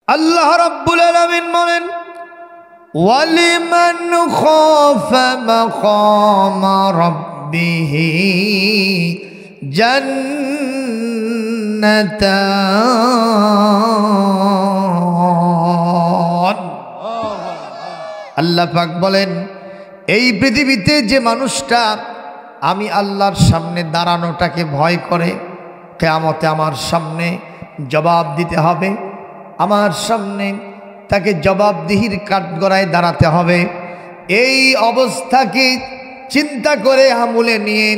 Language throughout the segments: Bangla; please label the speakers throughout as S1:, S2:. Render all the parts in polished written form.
S1: আল্লাহ রাব্বুল আলামিন বলেন ওয়ালিমান খাফা মাকামা রাব্বিহি জান্নাতান। আল্লাহ পাক বলেন এই পৃথিবীতে যে মানুষটা আমি আল্লাহর সামনে দাঁড়ানোটাকে ভয় করে, কিয়ামতে আমার সামনে জবাব দিতে হবে, আমার সামনে তাকে জবাবদিহির কাঠগড়ায় দাঁড়াতে হবে, এই অবস্থাকে চিন্তা করে আমলে নিয়ে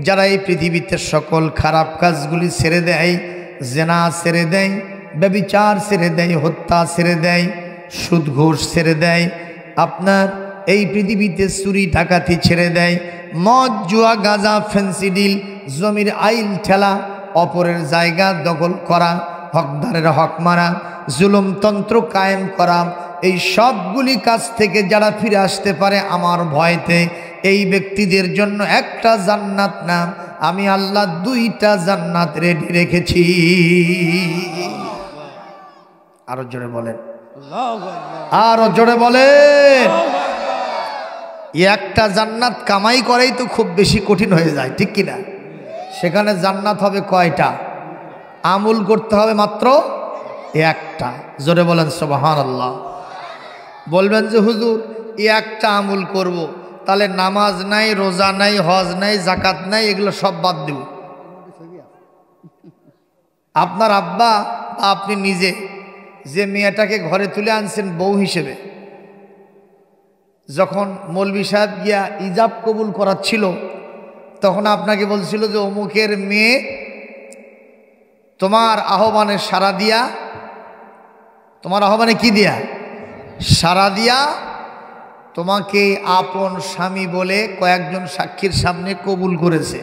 S1: যারা এই পৃথিবীতে সকল খারাপ কাজগুলি ছেড়ে দেয়, জেনা ছেড়ে দেয়, ব্যভিচার ছেড়ে দেয়, হত্যা ছেড়ে দেয়, সুদ ঘুষ ছেড়ে দেয়, আপনার এই পৃথিবীতে চুরি ডাকাতি ছেড়ে দেয়, মদ জুয়া গাঁজা ফেন্সিডিল জমির আইল ঠেলা, অপরের জায়গা দখল করা, হকদারের হক মারা, জুলুমতন্ত্র কায়েম করা, এই সবগুলি কাজ থেকে যারা ফিরে আসতে পারে আমার ভয়তে, এই ব্যক্তিদের জন্য একটা জান্নাত না, আমি আল্লাহ দুইটা জান্নাত রেডি রেখেছি। আরো জোরে বলেন, আরো জোরে বলেন। একটা জান্নাত কামাই করেই তো খুব বেশি কঠিন হয়ে যায়, ঠিক কিনা? সেখানে জান্নাত হবে কয়টা? আমল করতে হবে মাত্র একটা। জোরে বলেন সুবহানাল্লাহ। বলবেন যে হুজুর একটা আমল করব, তাহলে নামাজ নাই, রোজা নাই, হজ নাই, জাকাত নাই, এগুলো সব বাদ দেব। আপনার আব্বা বা আপনি নিজে যে মেয়েটাকে ঘরে তুলে আনছেন বউ হিসেবে, যখন মৌলভী সাহেব গিয়া ইজাব কবুল করাচ্ছিল, তখন আপনাকে বলছিল যে অমুকের মেয়ে তোমার আহ্বানে সাড়া দিয়া, তোমার আহ্বানে কি দিয়া? সাড়া দিয়া তোমাকে আপন স্বামী বলে কয়েকজন সাক্ষীর সামনে কবুল করেছে,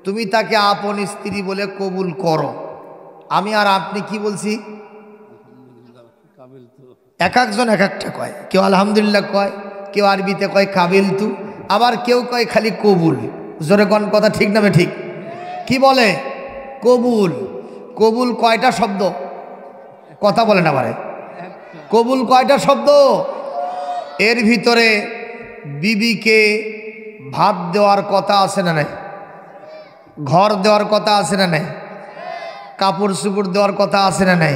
S1: তুমি তাকে আপন স্ত্রী বলে কবুল করো। আমি আর আপনি কি বলছি? এক একজন এক একটা কয়, কেউ আলহামদুলিল্লাহ কয়, কেউ আরবিতে কয় কাবিল তু, আবার কেউ কয় খালি কবুল। জোরে কোন কথা ঠিক না ঠিক? কি বলে? কবুল। কবুল কয়টা শব্দ? কথা বলে না পারে। কবুল কয়টা শব্দ? এর ভিতরে বিবিকে ভাত দেওয়ার কথা আছে না নাই? ঘর দেওয়ার কথা আছে না নাই? কাপড় চুপড় দেওয়ার কথা আছে না নাই?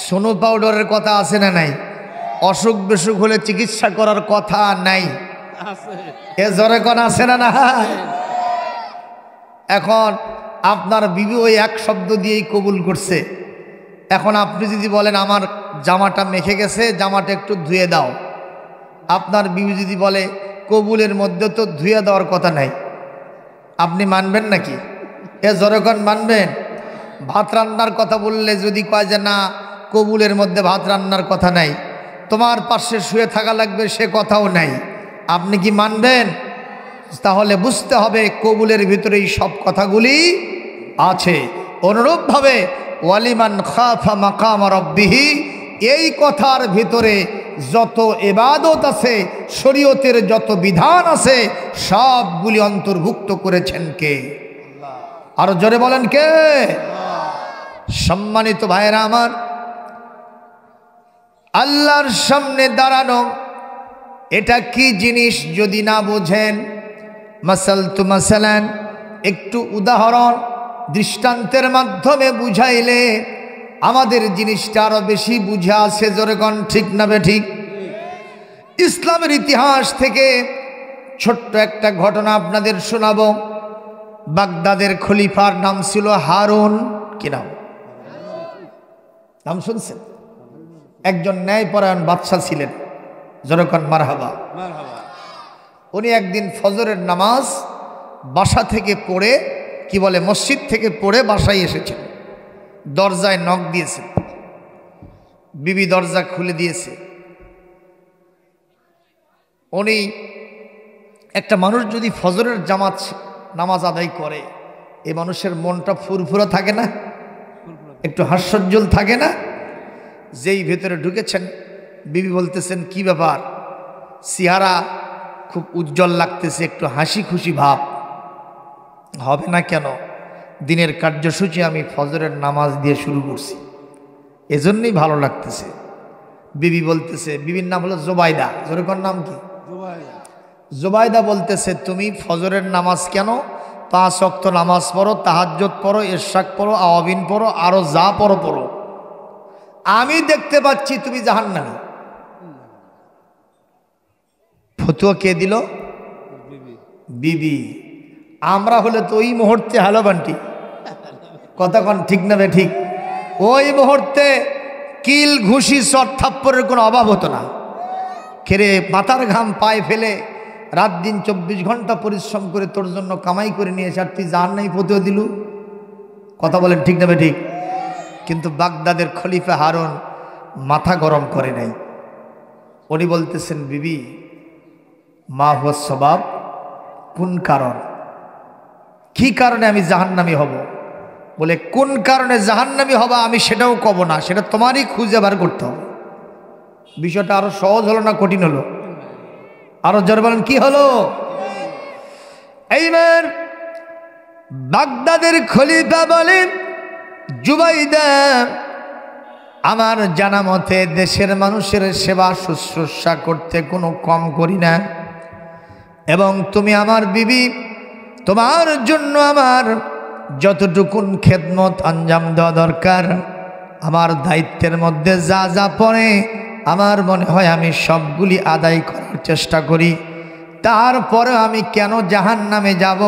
S1: সোনো পাউডারের কথা আছে না নাই? অসুখ বিসুখ হলে চিকিৎসা করার কথা নাই? এ জোরে কোন আছে না না? এখন আপনার বিবি ওই এক শব্দ দিয়েই কবুল করছে। এখন আপনি যদি বলেন আমার জামাটা মেখে গেছে, জামাটা একটু ধুয়ে দাও, আপনার বিবি যদি বলে কবুলের মধ্যে তো ধুয়ে দেওয়ার কথা নাই, আপনি মানবেন নাকি? এ জোরে কোন মানবেন? ভাত রান্নার কথা বললে যদি কয় যে না কবুলের মধ্যে ভাত রান্নার কথা নাই, তোমার পাশে শুয়ে থাকা লাগবে, সে কথাও নাই, আপনি কি মানবেন? তাহলে বুঝতে হবে কবুলের ভিতরে এই সব কথাগুলি আছে। অনুরূপভাবে ওয়ালিমান খাফা মাকামা রাব্বিহি, এই কথার ভিতরে যত ইবাদত আছে, শরীয়তের যত বিধান আছে, সবগুলি অন্তর্ভুক্ত করেছেন কে? আরো জোরে বলেন কে? সম্মানিত ভাইরা আমার, আল্লাহর সামনে দাঁড়ানো এটা কি জিনিস যদি না বোঝেন, মাসালান একটু উদাহরণ দৃষ্টান্তের মাধ্যমে বুঝাইলে আমাদের জিনিসটা আরো বেশি বুঝা আছে। জোরে কোন ঠিক না ঠিক? ইসলামের ইতিহাস থেকে ছোট্ট একটা ঘটনা আপনাদের শোনাবো। বাগদাদের খলিফার নাম ছিল হারুন। কি নাম? নাম শুনছেন? একজন ন্যায়পরায়ণ বাদশা ছিলেন। জোরে কোন মারহাবা। উনি একদিন ফজরের নামাজ বাসা থেকে পড়ে, কি বলে মসজিদ থেকে পড়ে বাসায় এসেছেন। দরজায় নক দিয়েছেন, বিবি দরজা খুলে দিয়েছে। উনি একটা মানুষ যদি ফজরের জামাত নামাজ আদায় করে, এই মানুষের মনটা ফুরফুরা থাকে না, একটু হাস্যোজ্জ্বল থাকে না? যেই ভেতরে ঢুকেছেন, বিবি বলতেছেন কি ব্যাপার, চেহারা খুব উজ্জ্বল লাগতেছে, একটু হাসি খুশি ভাব। হবে না কেন? দিনের কার্যসূচি আমি ফজরের নামাজ দিয়ে শুরু করছি। এজন্যই ভালো লাগতেছে। বিবি বলতেছে, বিবির নাম হলো জোবাইদা, জোরেকর নাম কি? জোবাইদা বলতেছে, তুমি ফজরের নামাজ কেন 5 ওয়াক্ত নামাজ পড়ো, তাহাজ্জুদ পড়ো, ইশরাক পড়ো, আওয়াবিন পড়ো, আরো যা পড়ো পড়ো, আমি দেখতে পাচ্ছি তুমি জাহান্নামী। ফতুয়া কে দিল? বিবি। আমরা হলে তো ওই মুহূর্তে হ্যালো বান্টি কথা কন, ঠিক না বে ঠিক? ওই মুহূর্তে কিল ঘুষি চট থাপ্পড়ের কোনো অভাব হতো না। খেরে মাথার ঘাম পায়ে ফেলে রাত দিন 24 ঘন্টা পরিশ্রম করে তোর জন্য কামাই করে নিয়ে এসে আর তুই জান নাই ফতুয়া দিলু। কথা বলেন ঠিক না বে ঠিক? কিন্তু বাগদাদের খলিফা হারুন মাথা গরম করে নাই। উনি বলতেছেন, বিবি মা হুয়া সবাব, কোন কারণ, কি কারণে আমি জাহান্নামী হব? বলে কোন কারণে জাহান্নামী হবা আমি সেটাও কব না, সেটা তোমারই খুঁজে বার করতে হবে। বিষয়টা আরো সহজ হলো না কঠিন হলো? আরো জোরে বলেন কি হলো? এইবার বাগদাদের খলিফা বলেন, জুবাইদা, আমার জানা মতে দেশের মানুষের সেবা শুশ্রূষা করতে কোনো কম করি না, এবং তুমি আমার বিবি, তোমার জন্য আমার যতটুকুন খেদমত আঞ্জাম দেওয়া দরকার, আমার দায়িত্বের মধ্যে যা যা পড়ে আমার মনে হয় আমি সবগুলি আদায় করার চেষ্টা করি। তারপরে আমি কেন জাহান্নামে যাব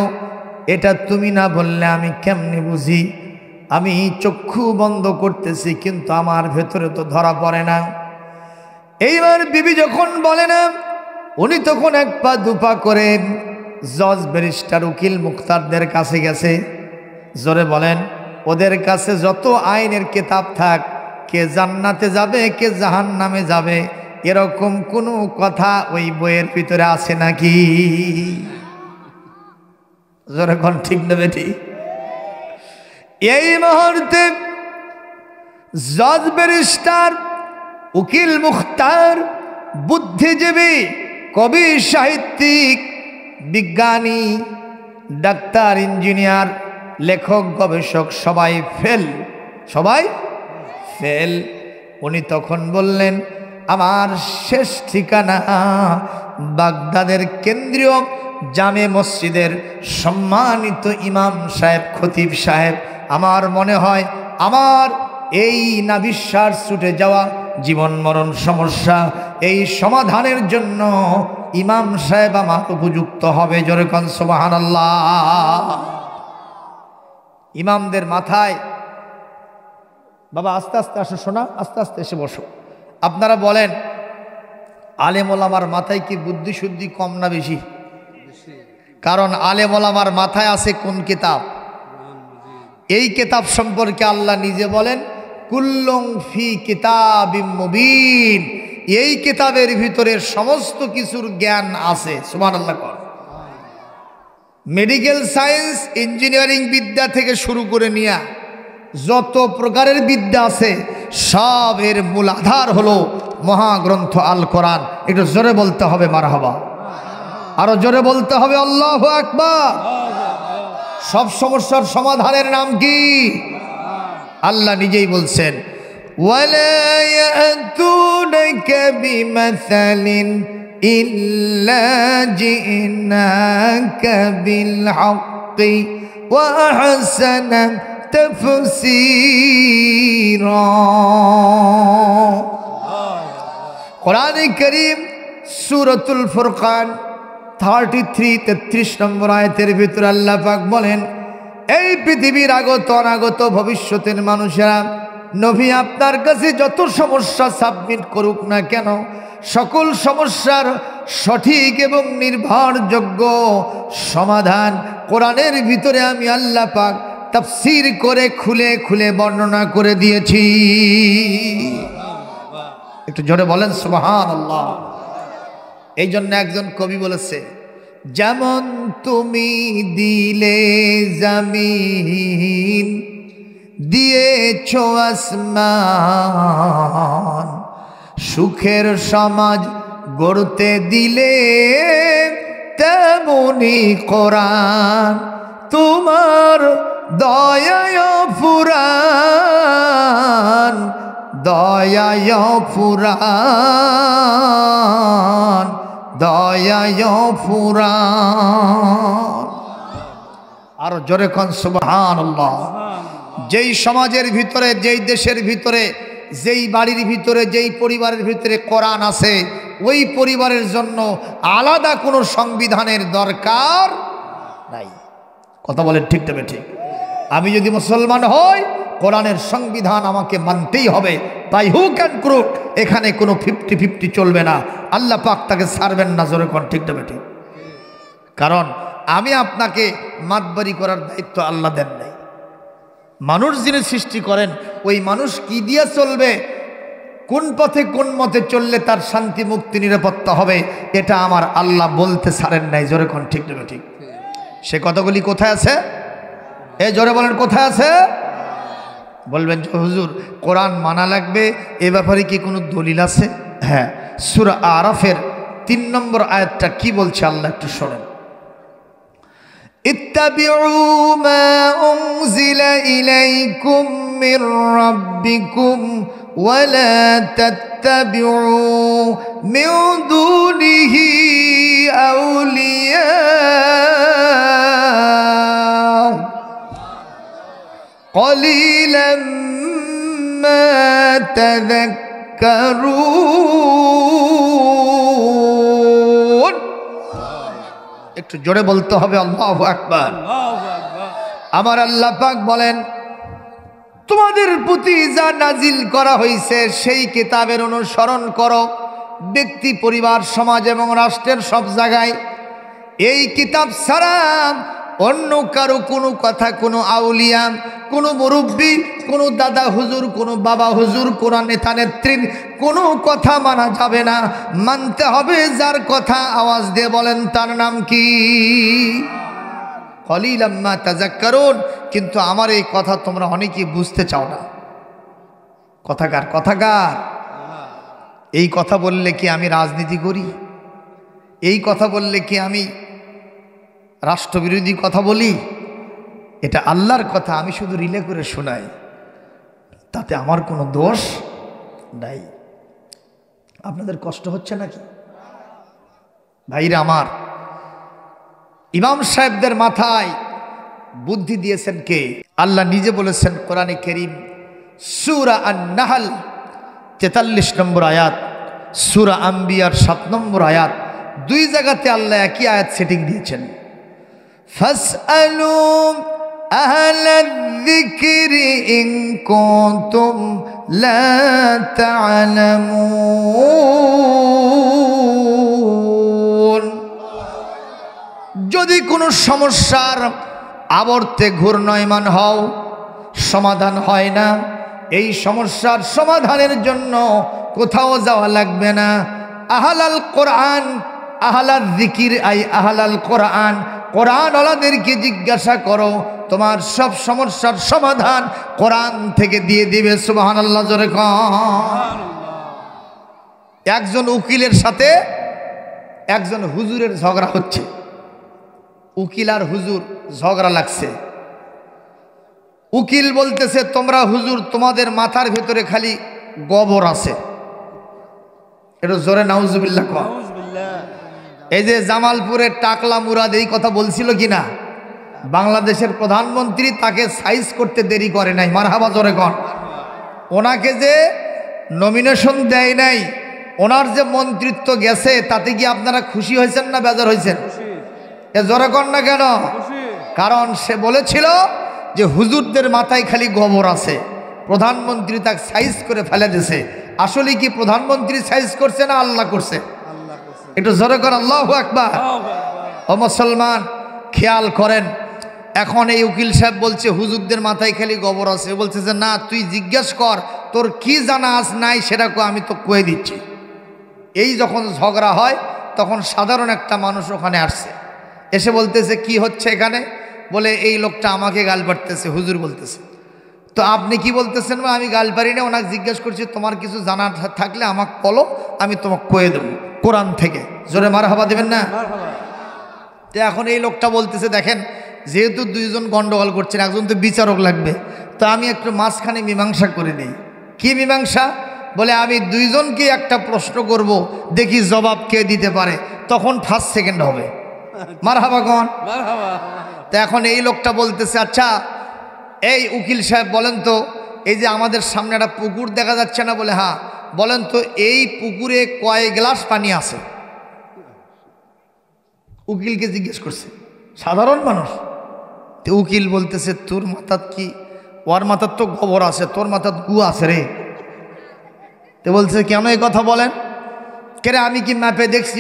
S1: এটা তুমি না বললে আমি কেমনে বুঝি? আমি চক্ষু বন্ধ করতেছি কিন্তু আমার ভেতরে তো ধরা পড়ে না। এইবার বিবি যখন বলে না, উনি তখন 1 পা 2 পা করে জজ ব্যারিস্টার উকিল মুখতারদের কাছে গেছে। জোরে বলেন, ওদের কাছে যত আইনের কিতাব থাক, কে জান্নাতে যাবে কে জাহান্নামে যাবে এরকম কোনো কথা ওই বইয়ের ভিতরে আছে নাকি? জোরে কোন ঠিক নেবে ঠিক? এই মুহূর্তে জজ ব্যারিস্টার উকিল মুখতার বুদ্ধিজীবী কবি সাহিত্যিক বিজ্ঞানী ডাক্তার ইঞ্জিনিয়ার লেখক গবেষক সবাই ফেল, সবাই ফেল। উনি তখন বললেন, আমার শেষ ঠিকানা বাগদাদের কেন্দ্রীয় জামে মসজিদের সম্মানিত ইমাম সাহেব, খতিব সাহেব, আমার মনে হয় আমার এই নাভিশ্বাস ছুটে যাওয়া জীবন মরণ সমস্যা এই সমাধানের জন্য ইমাম সাহেব আমার উপযুক্ত হবে। জোরে কোন সুবহানাল্লাহ। ইমামদের মাথায়, বাবা আস্তে আস্তে আসো, শোনা আস্তে আস্তে এসে বসো। আপনারা বলেন, আলেম ওলামার মাথায় কি বুদ্ধি শুদ্ধি কম না বেশি? কারণ আলেম ওলামার মাথায় আছে কোন কিতাব? এই কিতাব সম্পর্কে আল্লাহ নিজে বলেন, কুল্লুম ফি কিতাবিম মুবিন, এই কিতাবের ভিতরে সমস্ত কিছুর জ্ঞান আছে। সুবহানাল্লাহ। মেডিকেল সায়েন্স, ইঞ্জিনিয়ারিং বিদ্যা থেকে শুরু করে নিয়ে যত প্রকারের বিদ্যা আছে সব এর মূল আধার হলো মহাগ্রন্থ আল কোরআন। একটু জোরে বলতে হবে মারহাবা, আরো জোরে বলতে হবে আল্লাহু আকবার। সব সমস্যার সমাধানের নাম কি? আল্লাহ নিজেই বলছেন, ওয়ালা ইয়াতুনাকা বিমাসালিন ইল্লা জিনাকা বিল হাক্কি ওয়া আহসানা তাফসীরা। কোরআন কারীম সূরাতুল ফুরকান 33 নম্বর আয়াতের ভিতরে আল্লাহ পাক বলেন, এই পৃথিবীর আগত অনাগত ভবিষ্যতের মানুষেরা নবী আপনার কাছে যত সমস্যা সাবমিট করুক না কেন, সকল সমস্যার সঠিক এবং নির্ভরযোগ্য সমাধান কোরআনের ভিতরে আমি আল্লাহ পাক তাফসীর করে খুলে খুলে বর্ণনা করে দিয়েছি। একটু জোরে বলেন সুবহানাল্লাহ। এই জন্য একজন কবি বলেছে, যেমন তুমি দিলে জমিন দিয়েছ আসমান, সুখের সমাজ গড়তে দিলে তেমনি কোরআন তোমার দয়ায় ফুরান, দয়ায় ফুরান, দয়ায় ফুরান। আরো জোরে কোন সুবহানাল্লাহ। যেই সমাজের ভিতরে, যেই দেশের ভিতরে, যেই বাড়ির ভিতরে, যেই পরিবারের ভিতরে কোরআন আছে, ওই পরিবারের জন্য আলাদা কোনো সংবিধানের দরকার নাই। কথা বলেন ঠিক তবে ঠিক। আমি যদি মুসলমান হই, কোরআনের সংবিধান আমাকে মানতেই হবে, তাই হু ক্যান ক্রুট। এখানে কোনো 50-50 চলবে না। আল্লাহ পাক তাকে ছাড়বেন না। জোরে কোন ঠিক তবে ঠিক। কারণ আমি আপনাকে মাতবারি করার দায়িত্ব আল্লাহ দেন নাই। মানুষ যিনি সৃষ্টি করেন, ওই মানুষ কি দিয়ে চলবে, কোন পথে কোন মতে চললে তার শান্তি মুক্তি নিরাপত্তা হবে, এটা আমার আল্লাহ বলতে ছাড়েন নাই। জোরে কোন ঠিক তবে ঠিক। সে কথাগুলি কোথায় আছে? এ জোরে বলেন কোথায় আছে? বলবেন যে হুজুর কোরআন মানা লাগবে, এ ব্যাপারে কি কোনো দলিল আছে? হ্যাঁ, সূরা আরাফের 3 নম্বর আয়াতটা কি বলছে আল্লাহ একটু শোনেন। ইত্তাবিউ মা উনজিলা ইলাইকুম মির রাব্বিকুম ওয়া লা তাত্তাবিউ মিন দুনিহি আউলিয়া قليلا ما تذكرون। একটু জোরে বলতে হবে আল্লাহু আকবার। আমার আল্লাহ পাক বলেন, তোমাদের প্রতি যা নাজিল করা হয়েছে সেই কিতাবের অনুসরণ করো, ব্যক্তি, পরিবার, সমাজ এবং রাষ্ট্রের সব জায়গায়। এই কিতাব ছাড়া অন্য কারো কোনো কথা, কোনো আউলিয়া, কোনো মুরব্বী, কোনো দাদা হুজুর, কোনো বাবা হুজুর, কোনো নেতা নেত্রীর কোনো কথা মানা যাবে না। মানতে হবে যার কথা। আওয়াজ দিয়ে বলেন তার নাম কি? কলিলাম মা তাযাক্কারুন। কিন্তু আমার এই কথা তোমরা অনেকেই বুঝতে চাও না। কথাকার কথাকার এই কথা বললে কি আমি রাজনীতি করি? এই কথা বললে কি আমি রাষ্ট্রবিরোধী কথা বলি? এটা আল্লাহর কথা, আমি শুধু রিলে করে শোনাই, তাতে আমার কোনো দোষ নাই। আপনাদের কষ্ট হচ্ছে নাকি ভাইরা আমার? ইমাম সাহেবদের মাথায় বুদ্ধি দিয়েছেন কে? আল্লাহ নিজে বলেছেন কোরআনে কারীম সূরা আন-নাহল 43 নম্বর আয়াত, সূরা আম্বিয়ার 7 নম্বর আয়াত, দুই জায়গাতে আল্লাহ একই আয়াত সেটিং দিয়েছেন। ফাসআলু আহলায যিকরি ইন কুনতুম লা তা'লামুন। যদি কোনো সমস্যার আবর্তে ঘূর্ণয়মান হও, সমাধান হয় না, এই সমস্যার সমাধানের জন্য কোথাও যাওয়া লাগবে না। আহলাল কোরআন, আহলাল যিকির আই আহলাল কোরআন, কোরআন ওয়ালাদেরকে জিজ্ঞাসা করো, তোমার সব সমস্যার সমাধান কোরআন থেকে দিয়ে দিবে। সুবহানাল্লাহ জোরে কোন। একজন উকিলের সাথে একজন হুজুরের ঝগড়া হচ্ছে। উকিল আর হুজুর ঝগড়া লাগছে। উকিল বলতেছে, তোমরা হুজুর তোমাদের মাথার ভেতরে খালি গোবর আছে। এটা জোরে নাউজুবিল্লাহ কও। এই যে জামালপুরের টাকলা মুরাদ এই কথা বলছিল কিনা? বাংলাদেশের প্রধানমন্ত্রী তাকে সাইজ করতে দেরি করে নাই। মারহাবা জোরে কন। ওনাকে যে নমিনেশন দেয় নাই, ওনার যে মন্ত্রিত্ব গেছে, তাতে কি আপনারা খুশি হয়েছেন না বেজার হয়েছেন? এ জোরে কন না কেন? কারণ সে বলেছিল যে হুজুরদের মাথায় খালি গোবর আছে, প্রধানমন্ত্রী তাকে সাইজ করে ফেলে দিয়েছে। আসলে কি প্রধানমন্ত্রী সাইজ করছে না আল্লাহ করছে? একটু জোরে কর আল্লাহু আকবার। ও মুসলমান, খেয়াল করেন, এখন এই উকিল সাহেব বলছে হুজুরদের মাথায় খালি গোবর আছে। বলছে যে না, তুই জিজ্ঞেস কর তোর কি জানা আজ নাই, সেটা আমি তো কয়ে দিচ্ছি। এই যখন ঝগড়া হয় তখন সাধারণ একটা মানুষ ওখানে আসছে, এসে বলতেছে কি হচ্ছে এখানে? বলে এই লোকটা আমাকে গাল পাড়তেছে। হুজুর বলতেছে, তো আপনি কি বলতেছেন? আমি গাল পারি না, ওনাকে জিজ্ঞেস করছি তোমার কিছু জানা থাকলে আমাকে বলো, আমি তোমাকে কয়ে দেবো কোরআন থেকে। জোরে মারহাবা দেবেন না? তো এখন এই লোকটা বলতেছে, দেখেন যেহেতু দুইজন গন্ডগোল করছেন, একজন তো বিচারক লাগবে, তো আমি একটু মাঝখানে মীমাংসা করে নেই। কি মীমাংসা? বলে আমি দুইজনকে একটা প্রশ্ন করব, দেখি জবাব কে দিতে পারে, তখন ফার্স্ট সেকেন্ড হবে। মারহাবা গন। তা এখন এই লোকটা বলতেছে, আচ্ছা এই উকিল সাহেব বলেন তো, এই যে আমাদের সামনে একটা পুকুর দেখা যাচ্ছে না? বলে হ্যাঁ। বলেন তো এই পুকুরে কয় গ্লাস পানি আছে? উকিলকে জিজ্ঞেস করছে, সাধারণ মানুষ। তো উকিল বলতেছে, তোর মাথার কি, ওর মাথার তো গোবর আছে, তোর মাথার গু আছে রে। তো বলছে, কেন এই কথা বলেন? কেরে আমি কি ম্যাপে দেখছি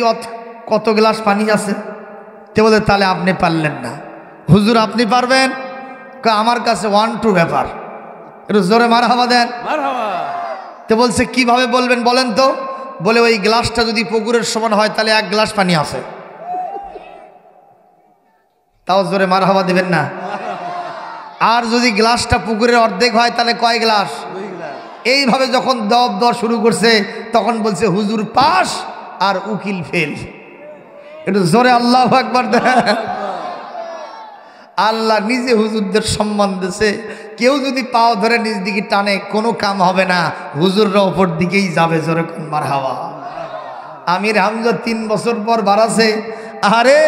S1: কত গ্লাস পানি আছে? তো বলে, তাহলে আপনি পারলেন না। হুজুর আপনি পারবেন? আমার কাছে 1-2 ব্যাপার, একটু জোরে মারহাবা দেন। তো বলছে, কিভাবে বলবেন বলেন তো? বলে, ওই গ্লাসটা যদি পুকুরের সমান হয় তাহলে 1 গ্লাস পানি আছে। তাও জোরে মারহাবা দেবেন না? আর যদি গ্লাসটা পুকুরের অর্ধেক হয় তাহলে কয় গ্লাস? এইভাবে যখন দব দর শুরু করছে তখন বলছে, হুজুর পাস আর উকিল ফেল। একটু জোরে আল্লাহু আকবার দেন। আল্লাহ নিজে হুজুরদের সম্মান দিয়েছে। কেউ যদি পাও ধরে নিজ দিকে টানে কোনো কাম হবে না, হুজুররা ওপর দিকেই যাবে। জোরে কোন মারহাবা। আমির হামজা 3 বছর পর বাড়াছে। আরে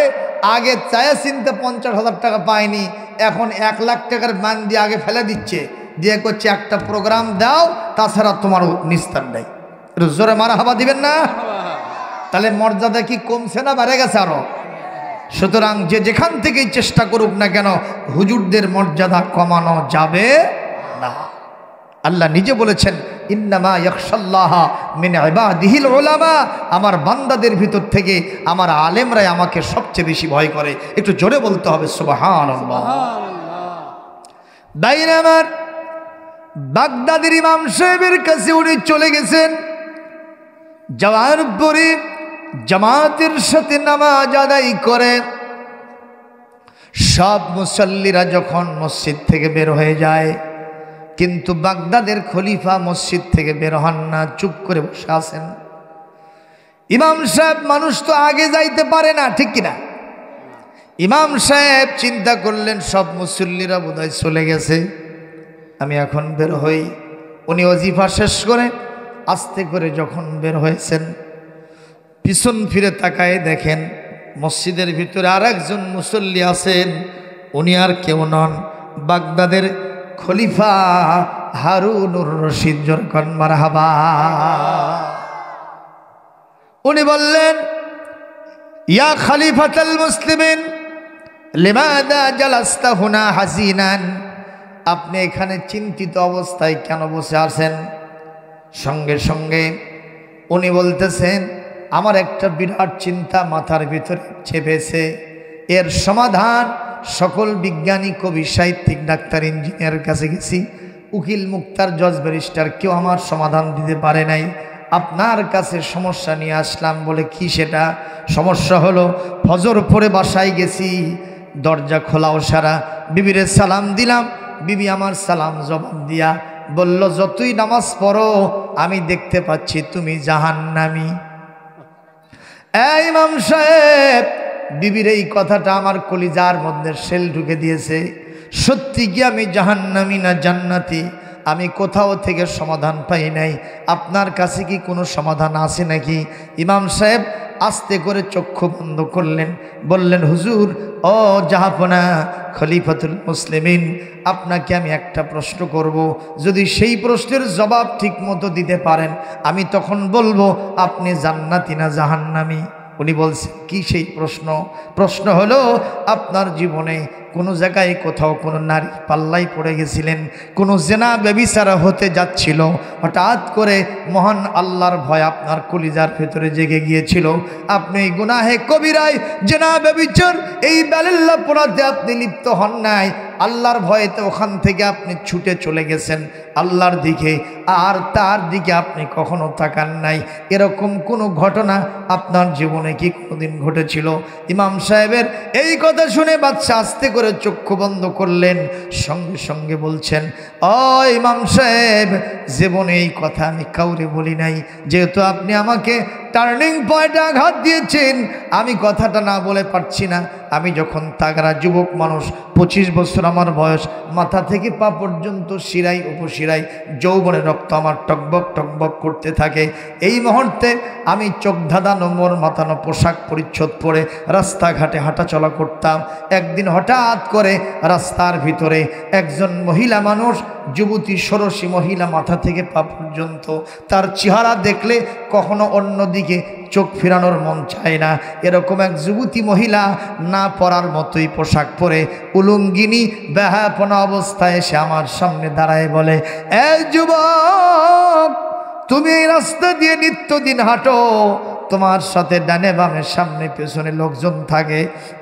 S1: আগে চায়া চিনতে 50,000 টাকা পায়নি, এখন 1 লাখ টাকার মান দিয়ে আগে ফেলে দিচ্ছে, দিয়ে করছে একটা প্রোগ্রাম দাও, তাছাড়া তোমার নিস্তার নেই। জোরে মারহাবা দিবেন না? তাহলে মর্যাদা কি কমছে না বেড়ে গেছে আরো? সুতরাং যে যেখান থেকেই চেষ্টা করুক না কেন, হুজুরদের মর্যাদা কমানো যাবে না। আল্লাহ নিজে বলেছেন, ইন্নামা ইয়াখশাল্লাহা মিন ইবাদিহিল উলামা, আমার বান্দাদের ভিতর থেকে আমার আলেমরাই আমাকে সবচেয়ে বেশি ভয় করে। একটু জোরে বলতে হবে সুবহানাল্লাহ। দাইন আমার বাগদাদের ইমাম সাহেবের কাছে উনি চলে গেছেন। যাওয়ার পরে জামাতের সাথে নামাজ আদায় করে সব মুসল্লিরা যখন মসজিদ থেকে বের হয়ে যায়, কিন্তু বাগদাদের খলিফা মসজিদ থেকে বের হন না, চুপ করে বসে আছেন। ইমাম সাহেব মানুষ তো আগে যাইতে পারে না, ঠিক কিনা? ইমাম সাহেব চিন্তা করলেন, সব মুসল্লিরা বোধহয় চলে গেছে, আমি এখন বের হই। উনি ওজিফা শেষ করে আস্তে করে যখন বের হয়েছেন, পিছন ফিরে তাকায় দেখেন মসজিদের ভিতরে আর একজন মুসল্লি আছেন। উনি আর কেউ নন, বাগদাদের খলিফা হারুনুর রশিদ। জোরকন মারহাবা। উনি বললেন, ইয়া খলিফাতুল মুসলিমিন লিমাযা জালাস্তা হুনা হাসিনান, আপনি এখানে চিন্তিত অবস্থায় কেন বসে আছেন? সঙ্গে সঙ্গে উনি বলতেছেন, আমার একটা বিরাট চিন্তা মাথার ভিতরে চেপেছে, এর সমাধান সকল বিজ্ঞানী, কবি, সাহিত্যিক, ডাক্তার, ইঞ্জিনিয়ারের কাছে গেছি, উকিল, মুক্তার, জজ, ব্যারিস্টার, কেউ আমার সমাধান দিতে পারে নাই। আপনার কাছে সমস্যা নিয়ে আসলাম। বলে, কি সেটা? সমস্যা হলো, ফজর পরে বাসায় গেছি, দরজা খোলাও সারা, বিবিরে সালাম দিলাম, বিবি আমার সালাম জবাব দিয়া বলল, যতই নামাজ পড়ো আমি দেখতে পাচ্ছি তুমি জাহান্নামী। এই ইমাম সাহেব, বিবির এই কথাটা আমার কলিজার মধ্যে সেল ঢুকে দিয়েছে। সত্যি কি আমি জাহান্নামী না জান্নাতি? আমি কোথাও থেকে সমাধান পাই নাই, আপনার কাছে কি কোনো সমাধান আছে নাকি? ইমাম সাহেব আস্তে করে চক্ষু বন্ধ করলেন, বললেন, হুজুর, ও জাহাপনা খলিফাতুল মুসলিমিন, আপনাকে আমি একটা প্রশ্ন করব, যদি সেই প্রশ্নের জবাব ঠিক মতো দিতে পারেন আমি তখন বলবো আপনি জান্নাতি না জাহান্নামী। উনি বলছেন, কি সেই প্রশ্ন? প্রশ্ন হলো, আপনার জীবনে কোনো জায়গায় কোথাও কোনো নারী পাল্লাই পড়ে গেছিলেন, কোনো জেনা ব্যভিচার হতে যাচ্ছিল, হঠাৎ করে মহান আল্লাহর ভয় আপনার কলিজার ভেতরে জেগে গিয়েছিল, আপনি এই গুনাহে কবিরায় জেনা ব্যভিচার এই বেলাল্লাহপনাতে আপনি লিপ্ত হন নাই, আল্লাহর ভয়েতে ওখান থেকে আপনি ছুটে চলে গেছেন আল্লাহর দিকে, আর তার দিকে আপনি কখনো তাকান নাই। এরকম কোনো ঘটনা আপনার জীবনে কি কোনোদিন ঘটেছিল? ইমাম সাহেবের এই কথা শুনে বাচ্চা আস্তে করে চক্ষু বন্ধ করলেন, সঙ্গে সঙ্গে বলছেন, ও ইমাম সাহেব, জীবনে এই কথা আমি কাউরে বলি নাই, যেহেতু আপনি আমাকে টার্নিং পয়েন্টে আঘাত দিয়েছেন। আমি কথাটা না বলে পারছি না। আমি যখন তাগড়া যুবক মানুষ, 25 বছর আমার বয়স, মাথা থেকে পা পর্যন্ত শিরাই উপশিরাই যৌবনের রক্ত আমার টকবক টকবক করতে থাকে। এই মুহূর্তে আমি চোখ ধাঁধানো মোর মাথানো পোশাক পরিচ্ছদ পরে রাস্তাঘাটে হাঁটাচলা করতাম। একদিন হঠাৎ করে রাস্তার ভিতরে একজন মহিলা মানুষ, যুবতী ষোড়শী মহিলা, মাথা থেকে পা পর্যন্ত, তার চেহারা দেখলে কখনো অন্যদিকে চোখ ফেরানোর মন চায় না। এরকম এক যুবতী মহিলা না পরার মতোই পোশাক পরে উলঙ্গিনী বেহায়াপনা অবস্থায় এসে আমার সামনে দাঁড়ায় বলে, এই যুবক, তুমি এই রাস্তা দিয়ে নিত্যদিন হাঁটো, তোমার সাথে ডানে বামে সামনে পেছনে লোকজন থাকে,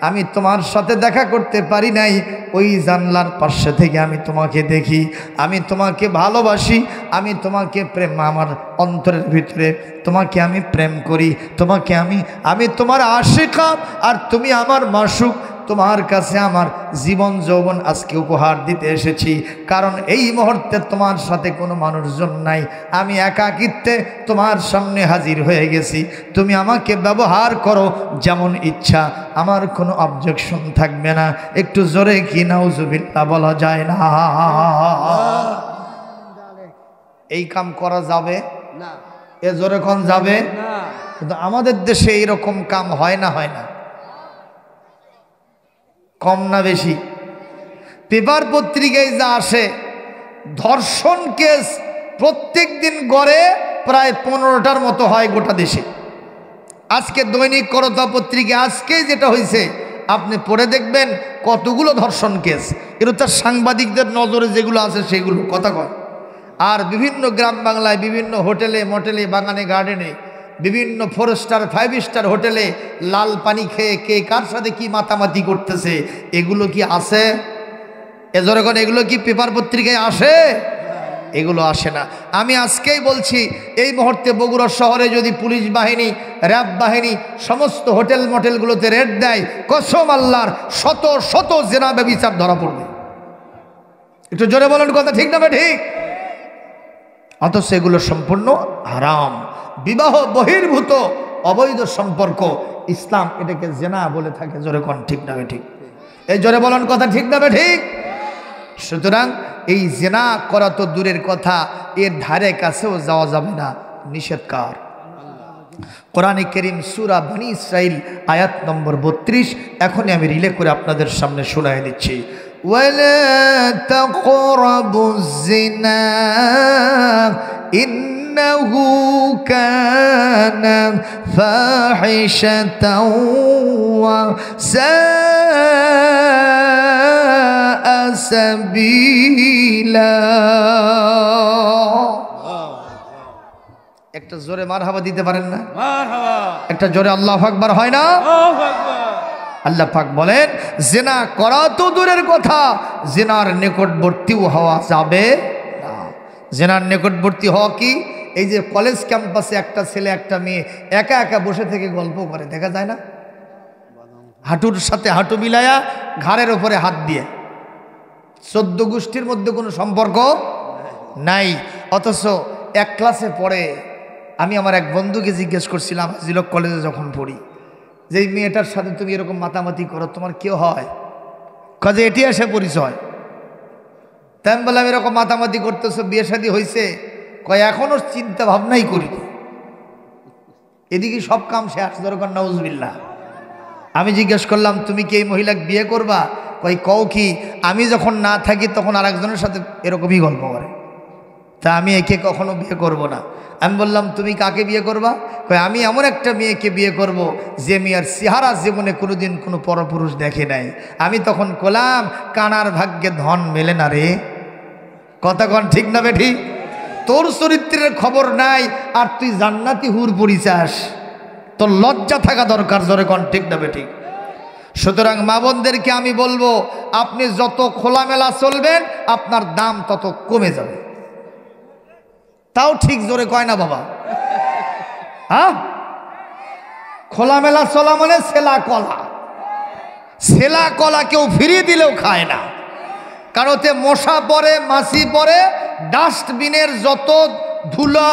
S1: আমি তোমার সাথে দেখা করতে পারি নাই, ওই জানলার পাশে থেকে আমি তোমাকে দেখি, আমি তোমাকে ভালোবাসি, আমি তোমাকে প্রেম, আমার অন্তরের ভিতরে তোমাকে আমি প্রেম করি, তোমাকে আমি তোমার আশিকা, আর তুমি আমার মাসুক। তোমার কাছে আমার জীবন যৌবন আজকে উপহার দিতে এসেছি, কারণ এই মুহূর্তে তোমার সাথে কোনো মানুষজন নাই, আমি একাকিত্বে তোমার সামনে হাজির হয়ে গেছি। তুমি আমাকে ব্যবহার করো যেমন ইচ্ছা, আমার কোনো অবজেকশন থাকবে না। একটু জোরে কি নাউজুবিল্লাহ বলা যায় না? এই কাম করা যাবে না? এ জোরে কোন যাবে না? কিন্তু আমাদের দেশে এইরকম কাম হয় না, হয় না? কম না বেশি? পেপার পত্রিকায় যা আসে, ধর্ষণ কেস প্রত্যেক দিন গড়ে প্রায় 15টার মতো হয় গোটা দেশে। আজকে দৈনিক করতা পত্রিকা আজকেই যেটা হয়েছে আপনি পড়ে দেখবেন কতগুলো ধর্ষণ কেস। এর তার সাংবাদিকদের নজরে যেগুলো আছে সেগুলো কথা কয়। আর বিভিন্ন গ্রাম বাংলায় বিভিন্ন হোটেলে মোটেলে বাগানে গার্ডেনে বিভিন্ন 4 স্টার 5 স্টার হোটেলে লাল পানি খেয়ে কে কার সাথে কি মাতামাতি করতেছে এগুলো কি আছে? এজরকম এগুলো কি পেপার পত্রিকায় আসে? এগুলো আসে না। আমি আজকেই বলছি, এই মুহূর্তে বগুড়া শহরে যদি পুলিশ বাহিনী, র্যাব বাহিনী সমস্ত হোটেল মোটেলগুলোতে রেড দেয়, কসম আল্লাহর শত শত জেনা ব্যভিচার ধরা পড়বে। একটু জোরে বলেন কথা ঠিক না ঠিক? অথচ এগুলো সম্পূর্ণ হারাম, বিবাহ বহির্ভূত অবৈধ সম্পর্ক। ইসলাম এটাকে জেনা বলে থাকে। জোরে কোন ঠিক না ঠিক? এই জোরে বলেন কথা ঠিক না ঠিক? সুতরাং এই জেনা করা তো দূরের কথা, এর ধারে কাছেও যাওয়া যাবে না, নিষেধকার। কোরআনে কারীম সূরা বনী ইসরাইল আয়াত নম্বর 32 এখনই আমি রিলে করে আপনাদের সামনে শোনায় দিচ্ছি। ওয়ালা তাকরাবুজ জিনা ইন্নাহু কানা ফাহিশাতাও ওয়া সাআ সাবিলা। একটা জোরে মারহাবা দিতে পারেন না? মারহাবা। একটা জোরে আল্লাহু আকবার হয় না? আল্লাহু আকবার। আল্লাহ পাক বলেন, জিনা করা তো দূরের কথা, জিনার নিকটবর্তীও হওয়া যাবে না। জিনার নিকটবর্তী হওয়া কি? এই যে কলেজ ক্যাম্পাসে একটা ছেলে একটা মেয়ে একা একা বসে থেকে গল্প করে, দেখা যায় না? হাঁটুর সাথে হাঁটু মিলায়া ঘাড়ের ওপরে হাত দিয়ে, 14 গোষ্ঠীর মধ্যে কোনো সম্পর্ক নাই। অথচ এক ক্লাসে পড়ে আমি আমার এক বন্ধুকে জিজ্ঞেস করছিলাম, জিলক কলেজে যখন পড়ি, যে এই মেয়েটার সাথে তুমি এরকম মাতামাতি করো, তোমার কেউ হয়? কাজে এটি আসে পরিচয়। তাই আমি বললাম, এরকম মাতামাতি করতেছো, বিয়ে শাদী হয়েছে? কয় এখনো চিন্তা ভাবনাই করি। এদিকে সব কাম শেষ, দরকার নাউজুবিল্লাহ। আমি জিজ্ঞেস করলাম, তুমি কি এই মহিলাকে বিয়ে করবা? কয় কও কি, আমি যখন না থাকি তখন আরেকজনের সাথে এরকমই গল্প করে, তা আমি একে কখনো বিয়ে করব না। আমি বললাম, তুমি কাকে বিয়ে করবা? কয় আমি এমন একটা মেয়েকে বিয়ে করব যে মেয়ের চেহারা জীবনে কোনোদিন কোনো পরপুরুষ দেখে নাই। আমি তখন কলাম, কানার ভাগ্যে ধন মেলে না রে। কথা কন ঠিক না বেঠি? তোর চরিত্রের খবর নাই আর তুই জান্নাতি হুর পরিচাস, তোর লজ্জা থাকা দরকার। জোরে কন ঠিক না বেঠি? সুতরাং মা বোনদেরকে আমি বলবো, আপনি যত খোলামেলা চলবেন আপনার দাম তত কমে যাবে। তাও ঠিক জোরে কয় না বাবা? হ্যাঁ, খোলামেলা চলা মানে ছেলা কলা। ছেলা কলা কেউ ফিরিয়ে দিলেও খায় না, কারণ ওতে মশা পড়ে, মাছি পড়ে, ডাস্টবিনের যত ধুলো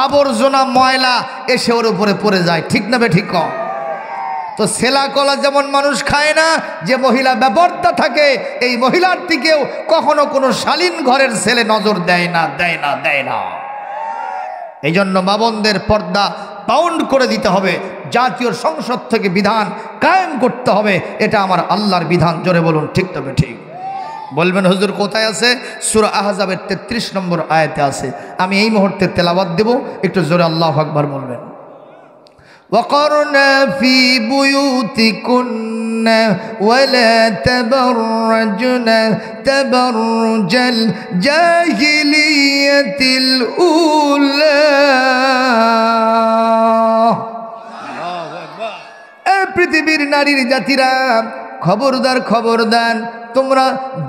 S1: আবর্জনা ময়লা এসে ওর উপরে পড়ে যায়, ঠিক না বে ঠিক? তো সেলা কলা যেমন মানুষ খায় না, যে মহিলা ব্যাপারটা থাকে এই মহিলার দিকেও কখনো কোনো শালীন ঘরের ছেলে নজর দেয় না, দেয় না, দেয় না। এই জন্য মা বোনদের পর্দা বাউন্ড করে দিতে হবে, জাতীয় সংসদ থেকে বিধান কায়েম করতে হবে, এটা আমার আল্লাহর বিধান। জোরে বলুন ঠিক তবে ঠিক। বলবেন হুজুর কোথায় আছে? সূরা আহজাবের 33 নম্বর আয়াতে আছে। আমি এই মুহূর্তে তেলাওয়াত দেব, একটু জোরে আল্লাহু আকবার বলবেন। وقرنا في بيوتكن ولا تبرجن تبرج الجاهلية الأولى। পৃথিবীর নারীর জাতিরা খবরদার, খবরদার, তোমরা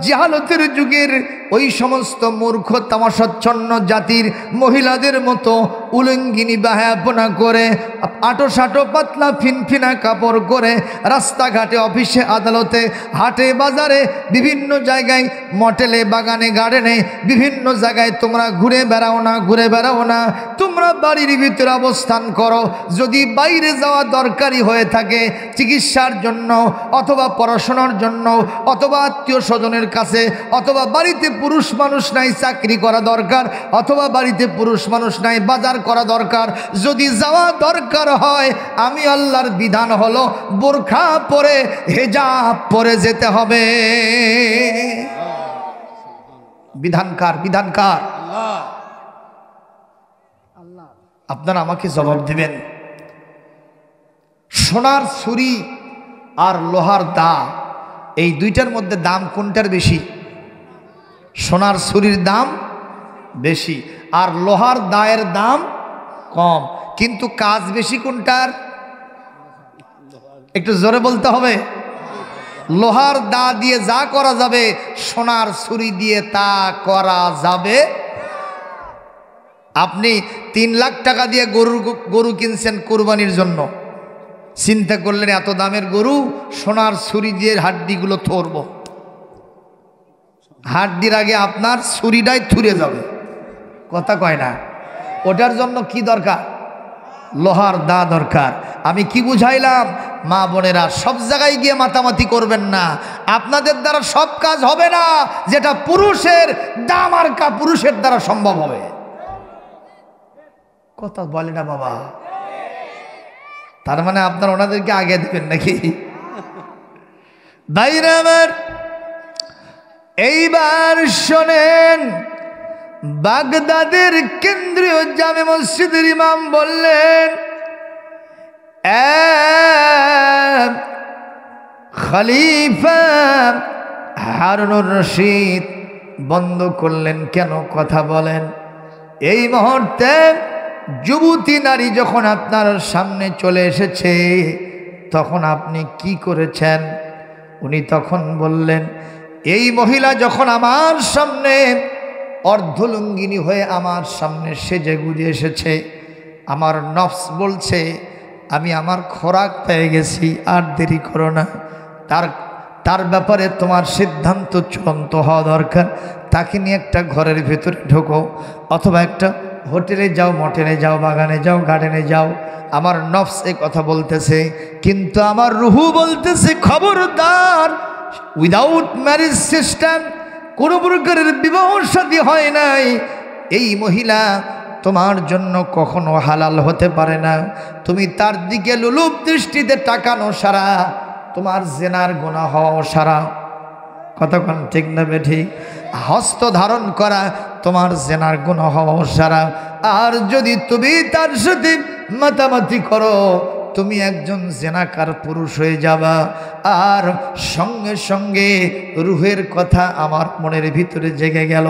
S1: জাহালতের যুগের ওই সমস্ত মূর্খ তামাশাচ্ছন্ন জাতির মহিলাদের মতো উলঙ্গিনী বাহাপনা করে, আটো সাটো পাতলা ফিনফিনা কাপড় করে রাস্তাঘাটে, অফিসে, আদালতে, হাটে বাজারে, বিভিন্ন জায়গায়, মটেলে, বাগানে, গার্ডেনে, বিভিন্ন জায়গায় তোমরা ঘুরে বেড়াও না, ঘুরে বেড়াও না। তোমরা বাড়ির ভিতরে অবস্থান করো। যদি বাইরে যাওয়া দরকারি হয়ে থাকে, চিকিৎসার জন্য অথবা পড়াশোনার জন্য অথবা আত্মীয় স্বজনের কাছে, অথবা বাড়িতে পুরুষ মানুষ নাই, চাকরি করা দরকার, অথবা বাড়িতে পুরুষ মানুষ নাই, বাজার করা দরকার, যদি যাওয়া দরকার হয়, আমি আল্লাহর বিধান হলো বোরখা পরে, হিজাব পরে যেতে হবে। বিধানকার, বিধানকার আল্লাহ। আপনারা আমাকে জবাব দিবেন, সোনার ছুরি আর লোহার দা, এই দুইটার মধ্যে দাম কোনটার বেশি? সোনার ছুরির দাম বেশি আর লোহার দায়ের দাম কম, কিন্তু কাজ বেশি কোনটার? একটু জোরে বলতে হবে। লোহার দা দিয়ে যা করা যাবে, সোনার ছুরি দিয়ে তা করা যাবে। আপনি 3 লাখ টাকা দিয়ে গরু কিনছেন কোরবানির জন্য, চিন্তা করলেন এত দামের গরু, সোনার ছুরি দিয়ে হাড্ডিগুলো থরব, হাড্ডির আগে আপনার ছুরিটাই থুরে যাবে, কথা কয় না? ওটার জন্য কি দরকার? লোহার দা দরকার। আমি কি বুঝাইলাম? মা বোনেরা, সব জায়গায় গিয়ে মাতামাতি করবেন না, আপনাদের দ্বারা সব কাজ হবে না, যেটা পুরুষের দাম আর পুরুষের দ্বারা সম্ভব হবে। কথা বলে না বাবা? তার মানে আপনারা ওনাদেরকে আগে দেবেন নাকি? ভাইরা আমার, এইবার শোনেন, বাগদাদের কেন্দ্রীয় জামে মসজিদের ইমাম বললেন, খলিফা হারুনুর রশিদ বন্ধ করলেন কেন? কথা বলেন। এই মুহূর্তে যুবতী নারী যখন আপনার সামনে চলে এসেছে, তখন আপনি কি করেছেন? উনি তখন বললেন, এই মহিলা যখন আমার সামনে অর্ধলুঙ্গিনী হয়ে আমার সামনে সেজে গুজে এসেছে, আমার নফস বলছে আমি আমার খোরাক পেয়ে গেছি, আর দেরি করো না, তার ব্যাপারে তোমার সিদ্ধান্ত চূড়ান্ত হওয়া দরকার। তাকে নিয়ে একটা ঘরের ভেতরে ঢোকো, অথবা একটা হোটেলে যাও, মটেলে যাও, বাগানে যাও, গার্ডেনে যাও। আমার নফস এই কথা বলতেছে, কিন্তু আমার রুহু বলতেছে খবরদার, উইদাউট ম্যারেজ সিস্টেম, কোনো প্রকারের বিবাহ শাদী হয় নাই, এই মহিলা তোমার জন্য কখনো হালাল হতে পারে না। তুমি তার দিকে লোলুপ দৃষ্টিতে তাকানো সারা তোমার জেনার গুনাহ হওয়া সারা, কতক্ষণ ঠিক না বেঠি? হস্ত ধারণ করা তোমার জেনার গুনাহ হওয়া সারা। আর যদি তুমি তার সাথে মাতামাতি করো, তুমি একজন জেনাকার পুরুষ হয়ে যাবা। আর সঙ্গে সঙ্গে রুহের কথা আমার মনের ভিতরে জেগে গেল।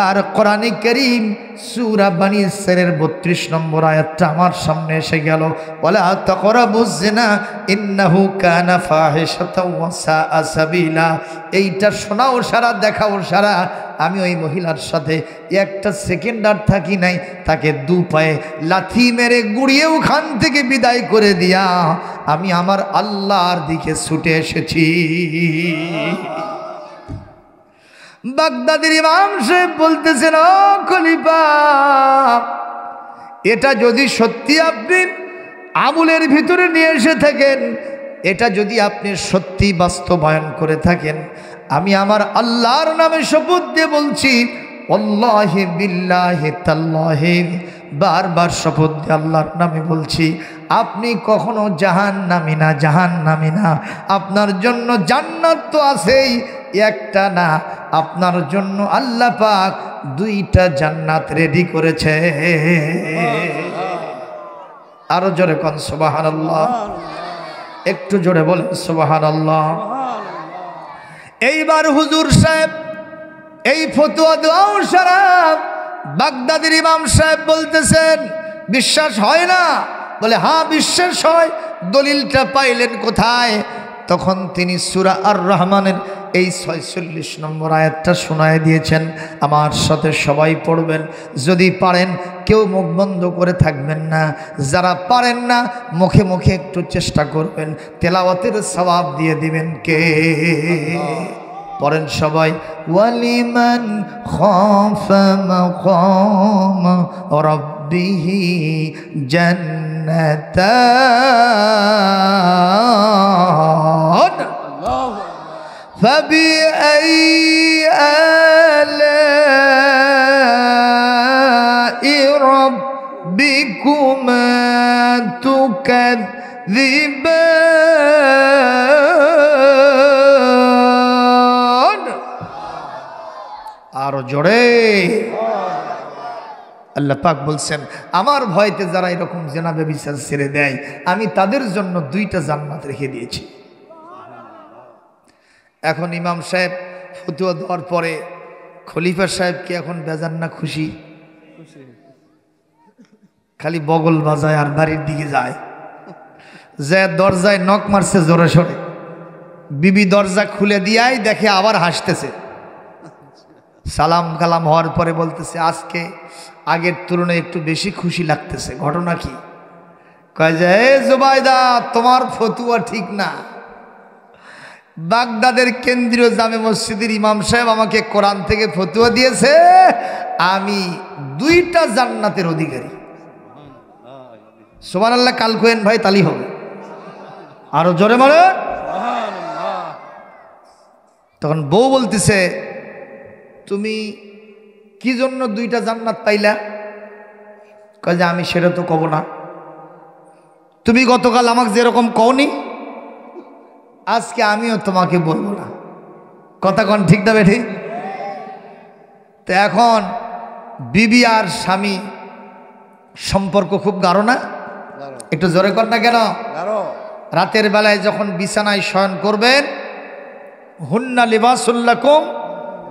S1: আর কোরআনে কারীম সূরা বানী ইসরাঈলের 32 নম্বর আয়াতটা আমার সামনে এসে গেল, ওয়ালা তাকরাবুজ জিনা ইন্নাহু কানা ফাহিশাতাও ওয়া সাআ সাবিলা। এইটা শোনাও সারা, দেখাও সারা। আমি ওই মহিলার সাথে একটা সেকেন্ড আর থাকি নাই, তাকে 2 পায়ে লাথি মেরে গুড়িয়ে ওখান থেকে বিদায় করে দিয়া আমি আমার আল্লাহর দিকে ছুটে এসেছি। বাগদাদের ইমাম সাহেব বলতেছেন, ও খলিফা, এটা যদি সত্যি আপনি আমলের ভিতরে নিয়ে এসে থাকেন, এটা যদি আপনি সত্যি বাস্তবায়ন করে থাকেন, আমি আমার আল্লাহর নামে শপথ দিয়ে বলছি, আল্লাহি বিল্লাহি তাল্লাহি, বারবার শপথ দিয়ে আল্লাহর নামে বলছি, আপনি কখনো জাহান্নামী না, জাহান্নামী না। আপনার জন্য জান্নাত তো আছেই, একটা না, আপনার জন্য আল্লাহ পাক দুইটা জান্নাত রেডি করেছে। আরো জোরে কোন সুবহানাল্লাহ, একটু জোরে বলেন সুবহানাল্লাহ। এইবার হুজুর সাহেব এই ফতোয়া দেওয়াও সারা বাগদাদের ইমাম সাহেব বলতেছেন, বিশ্বাস হয় না? বলে হ্যাঁ বিশ্বাস হয়। দলিলটা পাইলেন কোথায়? তখন তিনি সূরা আর রহমানের এই 46 নম্বর আয়াতটা শোনায় দিয়েছেন। আমার সাথে সবাই পড়বেন, যদি পারেন কেউ মুখ বন্ধ করে থাকবেন না, যারা পারেন না মুখে মুখে একটু চেষ্টা করবেন, তেলাওয়াতের সওয়াব দিয়ে দিবেন কে? পড়েন সবাই, ওয়ালিমান খাফা মাকাম রাব্বিহি জান্নাতান فبأي آلاء ربكما تكذبان আরো জোরে। আল্লাহ পাক বলছেন, আমার ভয়তে যারা এরকম জেনা ব্যভিচার ছেড়ে দেয়, আমি তাদের জন্য দুইটা জান্নাত রেখে দিয়েছি। এখন ইমাম সাহেব ফতোয়া দেওয়ার পরে খলিফা সাহেব কি এখন বেজান না খুশি? খালি বগল বাজায় আর বাড়ির দিকে যায়, যে দরজায় নক মারছে জোরে সরে, বিবি দরজা খুলে দিয়াই দেখে আবার হাসতেছে। সালাম কালাম হওয়ার পরে বলতেছে, আজকে আগের তুলনায় একটু বেশি খুশি লাগতেছে, ঘটনা কি? কয় যে জুবাইদা, তোমার ফতোয়া ঠিক না। বাগদাদের কেন্দ্রীয় জামে মসজিদের ইমাম সাহেব আমাকে কোরআন থেকে ফতোয়া দিয়েছে, আমি দুইটা জান্নাতের অধিকারী। সুবহানাল্লাহ, কাল কোয়েন ভাই তালি হবে, আরো জোরে মারে। তখন বউ বলতেছে, তুমি কি জন্য দুইটা জান্নাত পাইলা? কয় যে আমি সেটা তো কব না, তুমি গতকাল আমাকে যেরকম কওনি, আজকে আমিও তোমাকে বলবো না। কথা কোন ঠিক না বেঠি? তো এখন বিবি আর স্বামী সম্পর্ক খুব গাঢ় না? একটু জোরে কর না কেন? রাতের বেলায় যখন বিছানায় শয়ন করবেন, হুন্না লিবাসুল লাকুম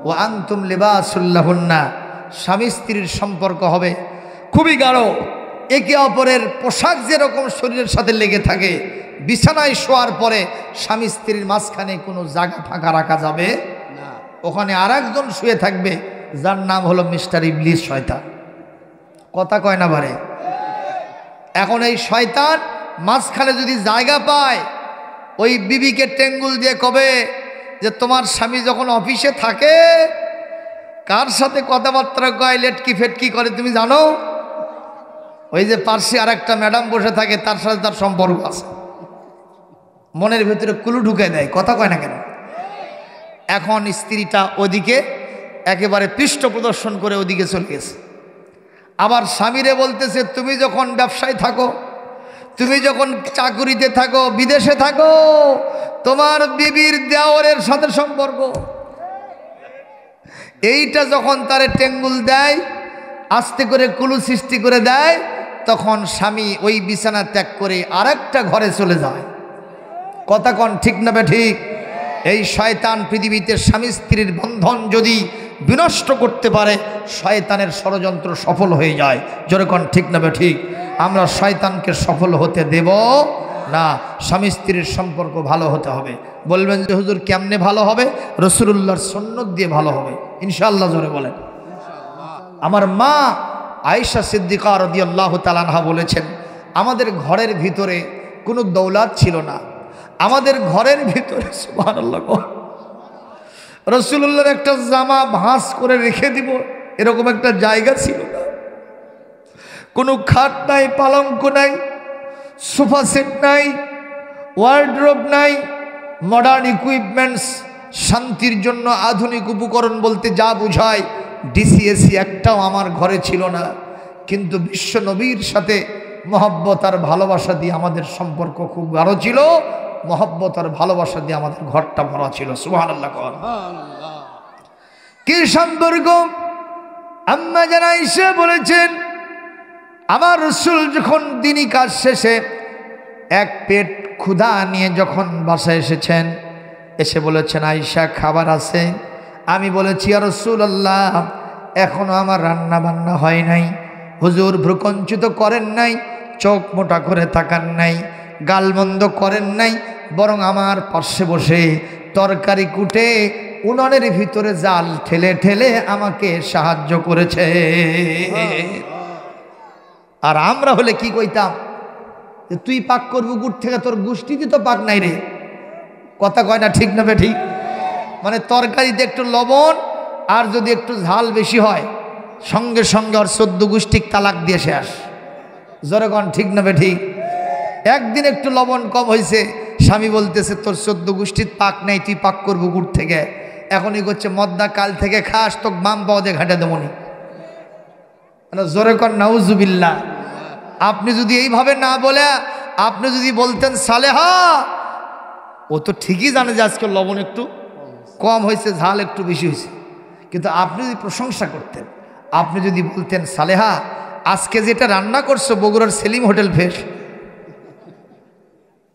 S1: ওয়া আনতুম লিবাসুল লাহুন্না, স্বামী স্ত্রীর সম্পর্ক হবে খুবই গাঢ়। একে অপরের পোশাক যেরকম শরীরের সাথে লেগে থাকে, বিছানায় শোয়ার পরে স্বামী স্ত্রীর মাঝখানে কোনো জায়গা ফাঁকা রাখা যাবে না। ওখানে আর একজন শুয়ে থাকবে, যার নাম হলো মিস্টার ইবলিস, শয়তান। কথা কয় না বারে? এখন এই শয়তান মাঝখানে যদি জায়গা পায়, ওই বিবিকে টেঙ্গুল দিয়ে কবে যে তোমার স্বামী যখন অফিসে থাকে কার সাথে কথাবার্তা কয়, লেটকি ফেটকি করে তুমি জানো? ওই যে পার্শ্বে আর একটা ম্যাডাম বসে থাকে, তার সাথে তার সম্পর্ক আছে। মনের ভিতরে কুলু ঢুকে দেয়, কথা কয় না কেন? এখন স্ত্রীটা ওদিকে একেবারে পৃষ্ঠ প্রদর্শন করে ওদিকে চলে গেছে। আবার স্বামীরে বলতেছে, তুমি যখন ব্যবসায় থাকো, তুমি যখন চাকুরিতে থাকো, বিদেশে থাকো, তোমার বিবির দেওরের সাথে সম্পর্ক। এইটা যখন তারে টেঙ্গুল দেয়, আস্তে করে কুলু সৃষ্টি করে দেয়, তখন স্বামী ওই বিছানা ত্যাগ করে আরেকটা ঘরে চলে যায়। কথা কন ঠিক না বে ঠিক? এই শয়তান পৃথিবীতে স্বামী স্ত্রীর বন্ধন যদি বিনষ্ট করতে পারে, শয়তানের ষড়যন্ত্র সফল হয়ে যায়। জোরে কন ঠিক না বে ঠিক? আমরা শয়তানকে সফল হতে দেব না। স্বামী স্ত্রীর সম্পর্ক ভালো হতে হবে। বলবেন যে হুজুর কেমনে ভালো হবে? রাসূলুল্লাহর সুন্নাত দিয়ে ভালো হবে ইনশাআল্লাহ। জোরে বলেন। আমার মা আয়েশা সিদ্দিকা রাদিয়াল্লাহু তাআলা আনহা বলেছেন, আমাদের ঘরের ভিতরে কোনো দৌলত ছিল না। আমাদের ঘরের ভিতরে সুবহানাল্লাহ রাসূলুল্লাহর একটা জামা ভাঁজ করে রেখে দিব এরকম একটা জায়গা ছিল না। কোনো খাট নাই, পালঙ্ক নাই, সোফা সেট নাই, ওয়ার্ডরোব নাই, মডার্ন ইকুইপমেন্টস, শান্তির জন্য আধুনিক উপকরণ বলতে যা বোঝায় ডিসিএসি একটাও আমার ঘরে ছিল না। কিন্তু বিশ্ব নবীর সাথে মহব্বত আর ভালোবাসা দিয়ে আমাদের সম্পর্ক খুব গাঢ় ছিল। মহব্বত আর ভালোবাসা দিয়ে আমাদের ঘরটা ভরা ছিল। সুবহানাল্লাহ। কি সম্পর্ক! আম্মা জান আয়েশা বলেছেন, আমার রাসূল যখন দিনী কাজ শেষে এক পেট ক্ষুধা নিয়ে যখন বাসায় এসেছেন, এসে বলেছেন, আয়েশা খাবার আছে? আমি বলেছি, ইয়া রাসূলুল্লাহ, এখনো আমার রান্না বান্না হয় নাই। হুজুর ভ্রুকুঞ্চিত করেন নাই, চোখ মোটা করে তাকান নাই, গালমন্দ করেন নাই, বরং আমার পাশে বসে তরকারি কুটে উনানের ভিতরে জাল ঠেলে ঠেলে আমাকে সাহায্য করেছে। আর আমরা হলে কি কইতাম, যে তুই পাক করবি গুড় থেকে, তোর গোষ্ঠীতে তো পাক নাই রে। কথা কয় না, ঠিক না বে ঠিক? মানে তরকারিতে একটু লবণ আর যদি একটু ঝাল বেশি হয়, সঙ্গে সঙ্গে আর 14 গোষ্ঠীর তালাক দিয়ে শেষ। জোরে কন, ঠিক না বে ঠিক? একদিন একটু লবণ কম হয়েছে, স্বামী বলতেছে তোর 14 গোষ্ঠীর পাক নেই, তুই পাক করবো গুড় থেকে। এখনই করছে মদ্দা কাল থেকে খাস, তো বাম পাওয়া দিয়ে ঘাটে দেবনি। জোরে কন নাউজুবিল্লাহ। আপনি যদি এইভাবে না বলে আপনি যদি বলতেন সালেহা, ও তো ঠিকই জানে যে আজকে লবণ একটু কম হয়েছে, ঝাল একটু বেশি হয়েছে, কিন্তু আপনি যদি প্রশংসা করতেন, আপনি যদি বলতেন সালেহা আজকে যেটা রান্না করছো বগুড়ার সেলিম হোটেল ফেস,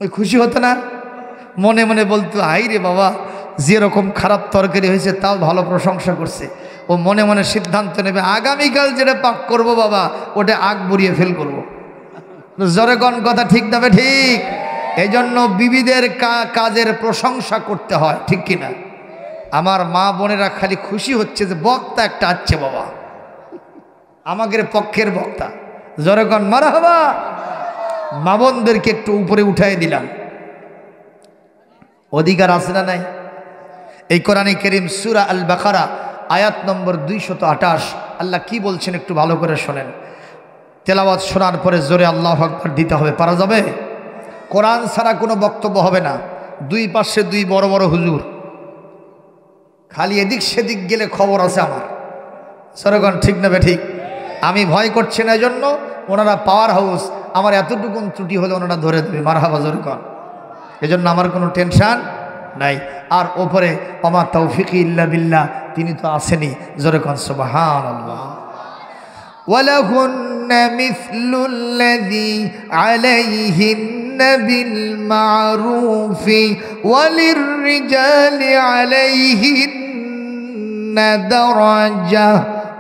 S1: ওই খুশি হতো না? মনে মনে বলতো, হাই রে বাবা, যেরকম খারাপ তরকারি হয়েছে তাও ভালো প্রশংসা করছে। ও মনে মনে সিদ্ধান্ত নেবে আগামীকাল যেটা পাক করব বাবা, ওটা আগ বুড়িয়ে ফেল করবো। জোরে কোন কথা ঠিক না ঠিক? এই জন্য বিবিদের কাজের প্রশংসা করতে হয়, ঠিক কিনা? আমার মা বোনেরা খালি খুশি হচ্ছে যে বক্তা একটা আছে বাবা, আমাদের পক্ষের বক্তা। জোরে কোন মারহাবা। মা বোনদেরকে একটু উপরে উঠাই দিলাম। অধিকার আছে না নাই? এই কোরআনে কারীম সূরা আল বাকারা আয়াত নম্বর 228 আল্লাহ কি বলছেন একটু ভালো করে শোনেন। তেলাওয়াত শোনার পরে জোরে আল্লাহু আকবার দিতে হবে। পারা যাবে? কোরআন ছাড়া কোনো বক্তব্য হবে না। দুই পাশে দুই বড় বড় হুজুর, খালি এদিক সেদিক গেলে খবর আছে আমার। সরগণ ঠিক না বে ঠিক? আমি ভয় করছি না, এজন্য ওনারা পাওয়ার হাউস, আমার এতটুকুন ত্রুটি হলে ওনারা ধরে দেবে। মারহাবা, জোরে কর। এজন্য আমার কোনো টেনশন নাই। আর ওপরে ওমা তৌফিকি ইল্লা বিল্লাহ, তিনি তো আসেনি। জোরে কর সুবহানাল্লাহ। ওয়ালাহুন্না মিসলুল্লাযী আলাইহিন্না বিল মা'রুফি ওয়ালিররিজালি আলাইহিন্না দারাজা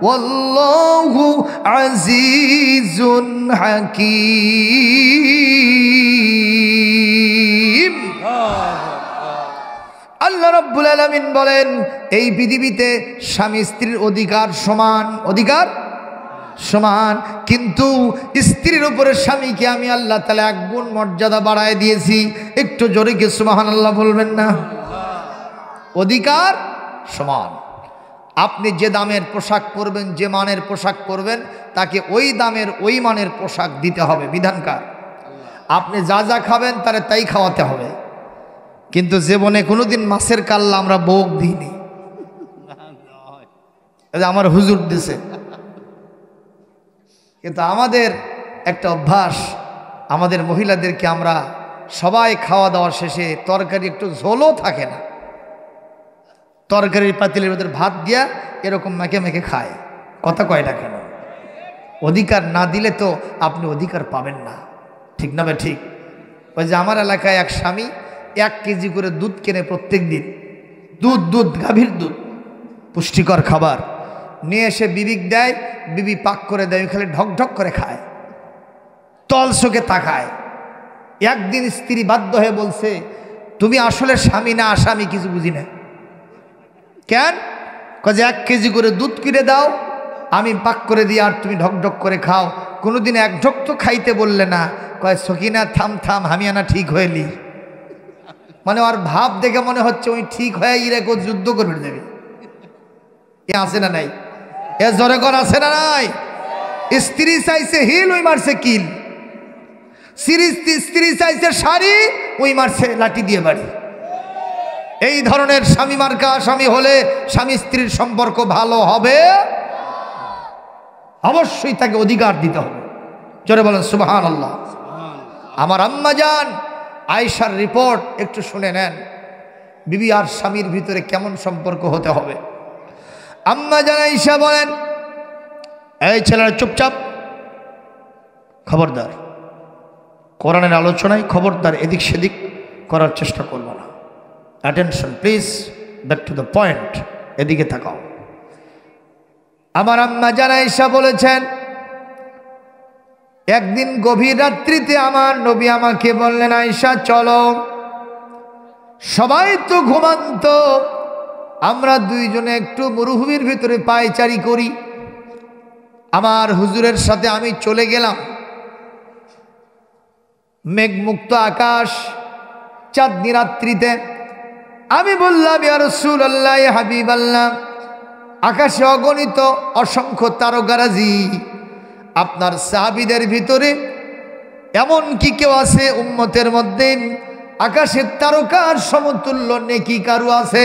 S1: ওয়াল্লাহু আজিজুন হাকীম। আল্লাহ রাব্বুল আলামিন বলেন, এই পৃথিবীতে স্বামী স্ত্রীর অধিকার সমান, অধিকার সমান, কিন্তু স্ত্রীর উপরে স্বামীকে আমি আল্লাহ তাআলা এক গুণ মর্যাদা বাড়ায় দিয়েছি। একটু জোরে কি সুবহানাল্লাহ বলবেন না? অধিকার সমান। আপনি যে দামের পোশাক পরবেন, যে মানের পোশাক পরবেন, তাকে ওই দামের ওই মানের পোশাক দিতে হবে, বিধানকার। আপনি যা যা খাবেন তারে তাই খাওয়াতে হবে। কিন্তু জীবনে কোনোদিন মাছের কাল্লা আমরা বউক দিইনি, আমার হুজুর দিছে। কিন্তু আমাদের একটা অভ্যাস, আমাদের মহিলাদেরকে আমরা সবাই খাওয়া দাওয়ার শেষে তরকারি একটু ঝোলও থাকে না, তরকারির পাতিলের ভিতরে ভাত দিয়া এরকম মেখে মেখে খায়। কথা কয় না কেন? অধিকার না দিলে তো আপনি অধিকার পাবেন না, ঠিক না ভাই ঠিক? ওই যে আমার এলাকায় এক স্বামী 1 কেজি করে দুধ কেনে প্রত্যেক দিন, দুধ গাভীর দুধ, পুষ্টিকর খাবার নিয়ে এসে বিবিক দেয়, বিবি পাক করে দেয়, খালি ঢক ঢক করে খায়, তলসোকে তাকায়। একদিন স্ত্রী বাধ্য হয়ে বলছে, তুমি আসলে স্বামী না আসামি কিছু বুঝি না। কেন? কাজে 1 কেজি করে দুধ কিনে দাও, আমি পাক করে দিই, আর তুমি ঢক ঢক করে খাও। কোনোদিন এক ঢক তো খাইতে বললে না। কয় সকিনা থাম থাম, হামিয়ানা ঠিক হইলি। মানে ওর ভাব দেখে মনে হচ্ছে ওই ঠিক হয়ে ইরাকে যুদ্ধ করবে যাবে। এ আছে না নাই? এ জোরে কর আছে না নাই? স্ত্রী চাইছে হিল, ওই মারছে কিল। স্ত্রী চাইছে শাড়ি, ওই মারছে লাঠি দিয়ে বাড়ি। এই ধরনের স্বামী মার্কা স্বামী হলে স্বামী স্ত্রীর সম্পর্ক ভালো হবে? অবশ্যই তাকে অধিকার দিতে হবে। জোরে বলেন সুবহানাল্লাহ। আমার আম্মা জান আয়েশার রিপোর্ট একটু শুনে নেন, বিবি আর স্বামীর ভিতরে কেমন সম্পর্ক হতে হবে। আম্মা জান আয়েশা বলেন, এই ছেলেরা চুপচাপ, খবরদার, কোরআনের আলোচনায় খবরদার এদিক সেদিক করার চেষ্টা করবো না। Attention please, back to the point, এদিকে তাকাও। আমার আম্মা জান আয়েশা বলেছেন, একদিন গভীর রাত্রিতে আমার নবী আমাকে বললেন, আয়েশা চলো, সবাই তো ঘুমান্ত, আমরা দুইজনে একটু মরুভূমির ভিতরে পায়চারি করি। আমার হুজুরের সাথে আমি চলে গেলাম। মেঘমুক্ত আকাশ, চাঁদনি রাত্রিতে। আমি বললাম, ইয়া রাসূলুল্লাহ, ইয়া হাবিবাল্লাহ, আকাশে অগণিত অসংখ্য তারকারাজি, আপনার সাহাবীদের ভিতরে এমন কি কেউ আছে উম্মতের মধ্যে আকাশের তারকার সমতুল্য নেকি কারু আছে?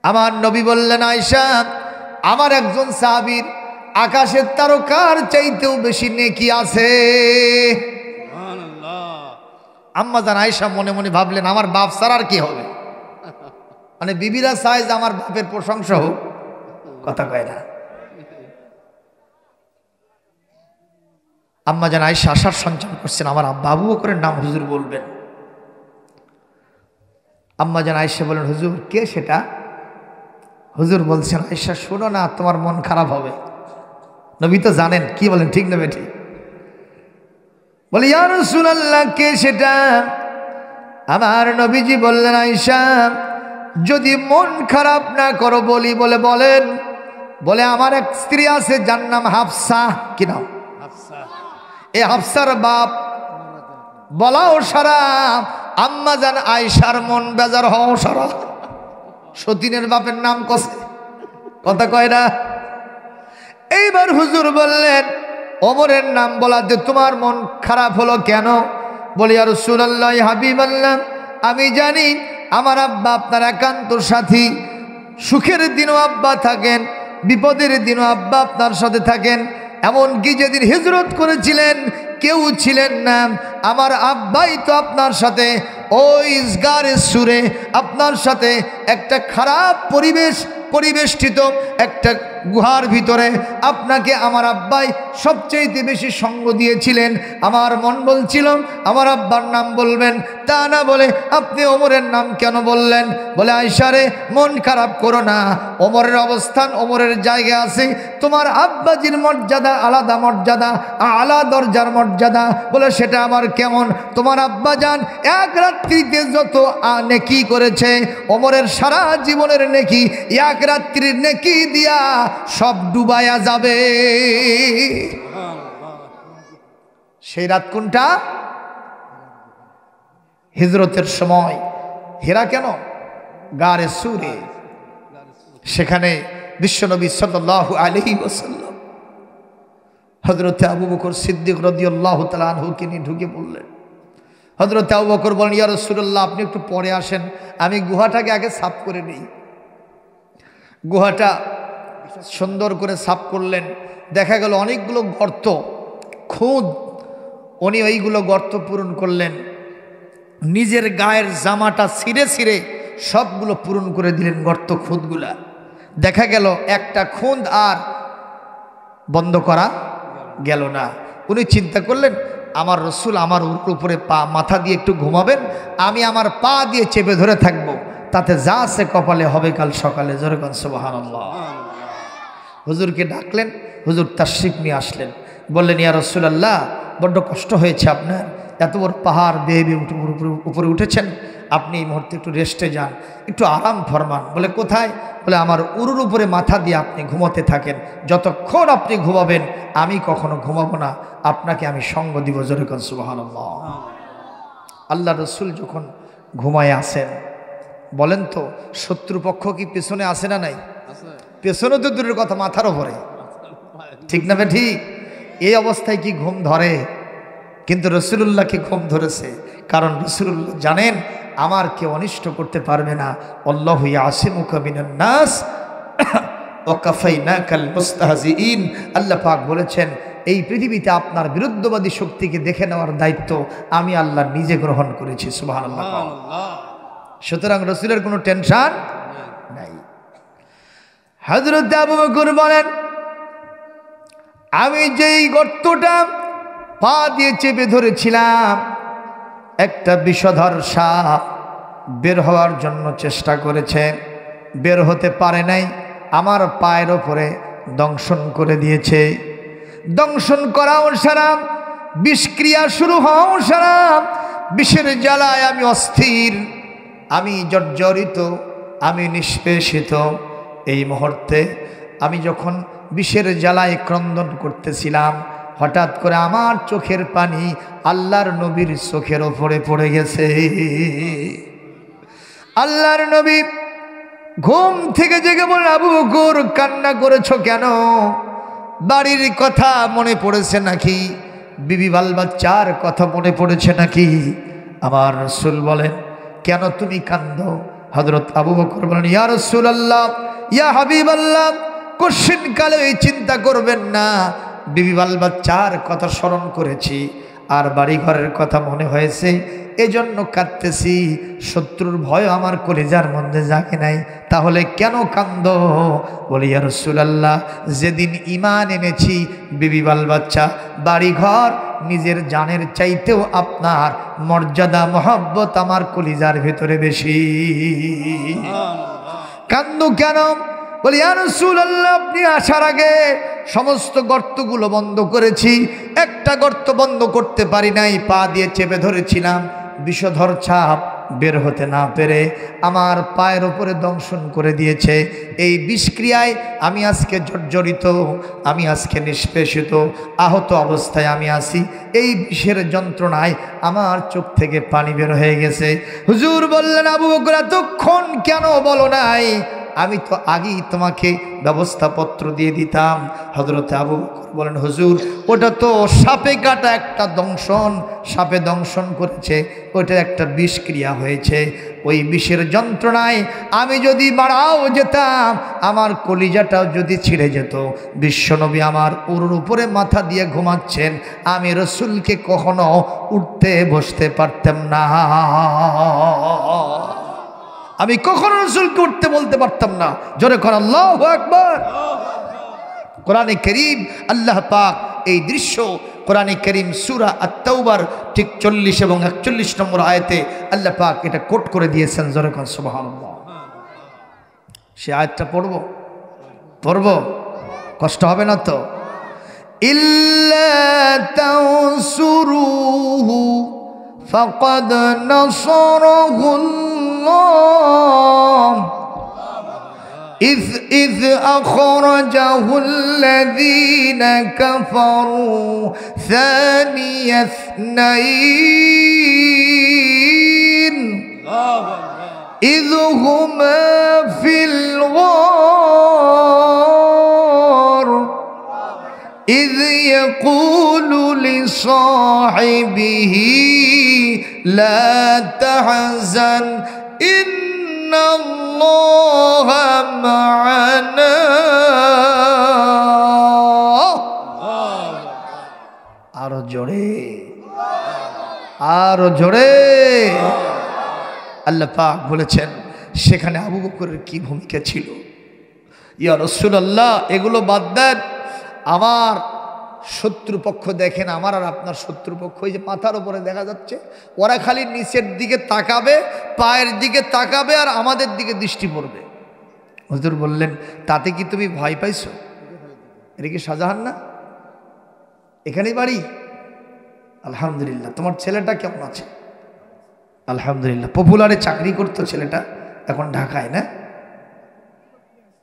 S1: আমার নবী বললেন, আয়েশা, আমার একজন সাহাবীর আকাশের তারকার চাইতেও বেশি নেকি আছে। আম্মা জান আয়েশা মনে মনে ভাবলেন, আমার বাপ ছাড়া আর কি হবে? মানে বিবিরা চায় যে আমার বাপের প্রশংসা হোক, কথা কয় না। আম্মা জান আয়েশা আশার সঞ্চার করছেন, আমার আব্বা আবু বকরের নাম হুজুর বলবেন। আম্মা জান আয়েশা বলেন, হুজুর কে সেটা? হুজুর বলছেন, আয়েশা শোনো না, তোমার মন খারাপ হবে। নবী তো জানেন, কি বলেন ঠিক না বেটি? বলে, ইয়া রাসূলুল্লাহ, কে সেটা? আমার নবীজি বললেন, আয়েশা যদি মন খারাপ না করো বলি, বলে বলেন। বলে, আমার এক স্ত্রী আছে যার নাম হাফসা। কি নাম? এই হাফসার বাপ বলাও সারা, আম্মা জান আয়েশার মন বেজার হও সারা। সতীনের বাপের নাম কসে, কথা কয় না। এইবার হুজুর বললেন, ওমরের নাম বলাতে তোমার মন খারাপ হলো কেন? বলি, ইয়া রাসূলুল্লাহ, হাবিবাল্লাহ, আমি জানি আমার আব্বা আপনার একান্ত সাথী। সুখের দিনও আব্বা থাকেন, বিপদের দিনও আব্বা আপনার সাথে থাকেন। এমনকি যেদিন হিজরত করেছিলেন কেউ ছিলেন না, আমার আব্বাই তো আপনার সাথে ওই ইসগারের সুরে আপনার সাথে একটা খারাপ পরিবেষ্টিত একটা গুহার ভিতরে আপনাকে আমার আব্বাই সবচেয়ে বেশি সঙ্গ দিয়েছিলেন। আমার মন বলছিল আমার আব্বার নাম বলবেন, তা না বলে আপনি ওমরের নাম কেন বললেন? বলে, আয়েশা রে, মন খারাপ করো না, ওমরের অবস্থান ওমরের জায়গা আছে, তোমার আব্বাজির মর্যাদা আলাদা মর্যাদা, আলা দরজার মর্যাদা। বলে, সেটা আমার কেমন? তোমার আব্বা যান এক রাত্রিতে যত নেকি করেছে, ওমরের সারা জীবনের নেকি এক রাত্রির নেকি দিয়া সব ডুবায়া যাবে। সেই রাত কোনটা? হিজরতের সময়। হেরা কেন? গারে সুরে। সেখানে বিশ্বনবী সাল্লাল্লাহু আলাইহি ওয়াসাল্লাম হযরত আবু বকর সিদ্দিক রাদিয়াল্লাহু তাআলা আনহুকে নিয়ে ঢুকে পড়লেন। হযরত আবু বকর বলেন, ইয়া রাসূলুল্লাহ, আপনি একটু পরে আসেন, আমি গুহাটাকে আগে সাফ করে নিই। গুহাটা সুন্দর করে সাফ করলেন। দেখা গেল অনেকগুলো গর্ত, খুদ। উনি ওইগুলো গর্ত পূরণ করলেন। নিজের গায়ের জামাটা ছিঁড়ে ছিঁড়ে সবগুলো পূরণ করে দিলেন গর্ত খুদগুলা। দেখা গেল একটা খুদ আর বন্ধ করা গেল না। উনি চিন্তা করলেন, আমার রসুল আমার উপরে মাথা দিয়ে একটু ঘুমাবেন, আমি আমার পা দিয়ে চেপে ধরে থাকবো, তাতে যা আছে কপালে হবে কাল সকালে। জোরে কোন সুবহানাল্লাহ। হুজুরকে ডাকলেন, হুজুর তাশরিফ নিয়ে আসলেন। বললেন, ইয়া রাসূলুল্লাহ, বড্ড কষ্ট হয়েছে আপনার, এত বড় পাহাড় বেয়ে বেয়ে উপরে উঠেছেন, আপনি এই মুহূর্তে একটু রেস্টে যান, একটু আরাম ফরমান। বলে, কোথায়? বলে, আমার উরুর উপরে মাথা দিয়ে আপনি ঘুমাতে থাকেন, যতক্ষণ আপনি ঘুমাবেন আমি কখনো ঘুমাবো না, আপনাকে আমি সঙ্গ দিব। জোরে কোন সুবহানাল্লাহ। আল্লাহ রসুল যখন ঘুমায় আসেন, বলেন তো শত্রুপক্ষ কি পেছনে আসে না নাই? পেছনে তো দূরের কথা, মাথার ওপরে। ঠিক না ঠিক? এই অবস্থায় কি ঘুম ধরে? কিন্তু রাসূলুল্লাহকে ঘুম ধরেছে, কারণ রাসূলুল্লাহ জানেন আমার কেউ অনিষ্ট করতে পারবে না। আল্লাহু ইয়াসিমুকা মিনান নাস ওয়া কাফাইনাকাল মুস্তাহজিইন। আল্লাহ পাক বলেছেন এই পৃথিবীতে আপনার বিরুদ্ধবাদী শক্তিকে দেখে নেওয়ার দায়িত্ব আমি আল্লাহ নিজে গ্রহণ করেছি। সুবহানাল্লাহ। সুতরাং রাসূলের কোনো টেনশন নাই। হযরত আবু বকর বলেন আমি যেই গর্তটা পা দিয়ে চেপে ধরেছিলাম, একটা বিষধর সাপ বের হওয়ার জন্য চেষ্টা করেছে, বের হতে পারে নাই, আমার পায়ের ওপরে দংশন করে দিয়েছে। দংশন করাও সারা, বিষক্রিয়া শুরু হওয়াও সারা, বিষের জ্বালায় আমি অস্থির, আমি জর্জরিত, আমি নিষ্পেষিত। এই মুহূর্তে আমি যখন বিষের জ্বালায় ক্রন্দন করতেছিলাম, হঠাৎ করে আমার চোখের পানি আল্লাহর নবীর চোখের ওপরে পড়ে গেছে। আল্লাহর নবী ঘুম থেকে জেগে বলেন, আবু বকর কান্না করেছো কেন? বাড়ির কথা মনে পড়েছে নাকি? বিবি বাল বাচ্চার কথা মনে পড়েছে নাকি? আমার রাসূল বলেন কেন তুমি কান্দো? হযরত আবু বকর বলেন, ইয়া রাসূলুল্লাহ, ইয়া হাবিবাল্লাহ, কোশ্চিন কালে এই চিন্তা করবেন না, বিবি বাল বাচ্চার কথা স্মরণ করেছি আর বাড়ি ঘরের কথা মনে হয়েছে, এজন্য কাঁদতেছি। শত্রুর ভয় আমার কলিজার মধ্যে জাগে নাই। তাহলে কেন কান্দো? বলি ইয়া রাসূলুল্লাহ, যেদিন ঈমান এনেছি, বিবি বাল বাচ্চা, বাড়ি ঘর, নিজের জানের চাইতেও আপনার মর্যাদা মহব্বত আমার কলিজার ভেতরে বেশি। কান্দো কেন? বলি ইয়া রাসূলুল্লাহ, আপনি আসার আগে সমস্ত গর্তগুলো বন্ধ করেছি, একটা গর্ত বন্ধ করতে পারি নাই, পা দিয়ে চেপে ধরেছিলাম, বিষধর সাপ বের হতে না পেরে আমার পায়ের ওপরে দংশন করে দিয়েছে। এই বিষক্রিয়ায় আমি আজকে জর্জরিত, আমি আজকে নিষ্পেষিত, আহত অবস্থায় আমি আছি। এই বিষের যন্ত্রণায় আমার চোখ থেকে পানি বের হয়ে গেছে। হুজুর বললেন, আবু বকর এতক্ষণ কেন বলো নাই? আমি তো আগেই তোমাকে ব্যবস্থাপত্র দিয়ে দিতাম। হযরত আবু বকর বলেন, হুজুর ওটা তো সাপে কাটা একটা দংশন, সাপে দংশন করেছে, ওটা একটা বিষক্রিয়া হয়েছে। ওই বিষের যন্ত্রণায় আমি যদি মারাও যেতাম, আমার কলিজাটাও যদি ছিঁড়ে যেত। বিশ্বনবী আমার উরুর উপরে মাথা দিয়ে ঘুমাচ্ছেন, আমি রাসূলকে কখনো উঠতে বসতে পারতাম না, আমি কখনো রাসূলকে উঠতে বলতে পারতাম না। জোরে কর আল্লাহু আকবার। কোরআনে কারীম আল্লাহ পাক এই দৃশ্য কোরআনে কারীম সূরা আত-তাওবার ঠিক 40 এবং 41 নম্বর আয়াতে আল্লাহ পাক এটা কোট করে দিয়েছেন। জোরে কর সুবহানাল্লাহ। সে আয়াতটা পড়ব, কষ্ট হবে না তো? ইল্লা তানসুরুহু ফাকাদ নাসারাহুল্লাহ إذ أخرجه الذين كفروا ثاني اثنين إذ هما في الغار إذ يقول لصاحبه لا تحزن إن الله معنا আরো জোরে, আরো জোরে। আল্লাহ পাক বলেছেন সেখানে আবু বকরের কি ভূমিকা ছিল। ইয়া রাসূলুল্লাহ, এগুলো বাদ দেন, আমার শত্রুপক্ষ দেখেন, আমার আর আপনার শত্রুপক্ষ ওই যে মাথার উপরে দেখা যাচ্ছে, ওরা খালি নিচের দিকে তাকাবে, পায়ের দিকে তাকাবে আর আমাদের দিকে দৃষ্টি পড়বে। হুজুর বললেন, তাতে কি তুমি ভয় পাইছো? এটা কি শাহজাহান না? এখানেই বাড়ি? আলহামদুলিল্লাহ। তোমার ছেলেটা কেমন আছে? আলহামদুলিল্লাহ। পপুলারে চাকরি করতো ছেলেটা, এখন ঢাকায়, না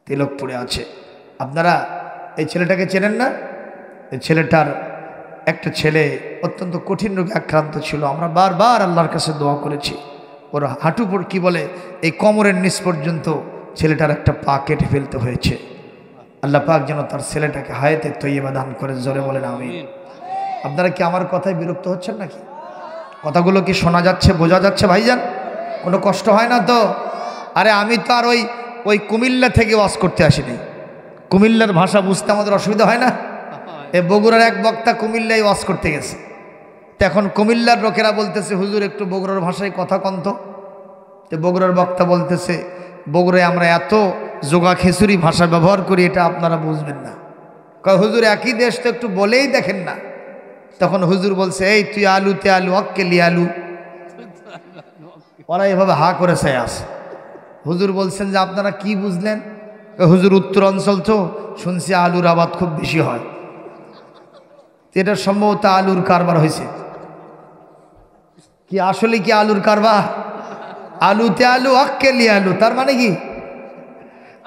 S1: তিলকপুরে আছে। আপনারা এই ছেলেটাকে চেনেন না? এই ছেলেটার একটা ছেলে অত্যন্ত কঠিন রোগে আক্রান্ত ছিল। আমরা বারবার আল্লাহর কাছে দোয়া করেছি। ওর হাঁটুপুর কি বলে, এই কোমরের নিচ পর্যন্ত ছেলেটার একটা পা কেটে ফেলতে হয়েছে। আল্লাহ পাক যেন তার ছেলেটাকে হায়াতে তৈয়বা দান করে, জোরে বলেন আমিন। আপনারা কি আমার কথায় বিরক্ত হচ্ছেন নাকি? কথাগুলো কি শোনা যাচ্ছে, বোঝা যাচ্ছে ভাইজান? কোনো কষ্ট হয় না তো? আরে আমি তো আর ওই কুমিল্লা থেকে ওয়াজ করতে আসিনি। কুমিল্লার ভাষা বুঝতে আমাদের অসুবিধা হয় না? এ বগুড়ার এক বক্তা কুমিল্লায় ওয়াজ করতে গেছে, তো এখন কুমিল্লার লোকেরা বলতেছে হুজুর একটু বগুড়ার ভাষায় কথা কন তো। বগুড়ার বক্তা বলতেছে বগুড়ায় আমরা এত যোগা খিচুড়ি ভাষা ব্যবহার করি, এটা আপনারা বুঝবেন না। কয় হুজুর একই দেশ তো একটু বলেই দেখেন না। তখন হুজুর বলছে এই তুই আলুতে আলু অক্কেলি আলু, ওরা এভাবে হা করে চাই আসে। হুজুর বলছেন যে আপনারা কি বুঝলেন? হুজুর উত্তর অঞ্চল তো শুনছি আলুর আবাদ খুব বেশি হয়, এটা সম্ভবত আলুর কারবার হয়েছে। কি আসলে কি আলুর কারবার? আলুতে আলু অক্কেলি আলু, তার মানে কি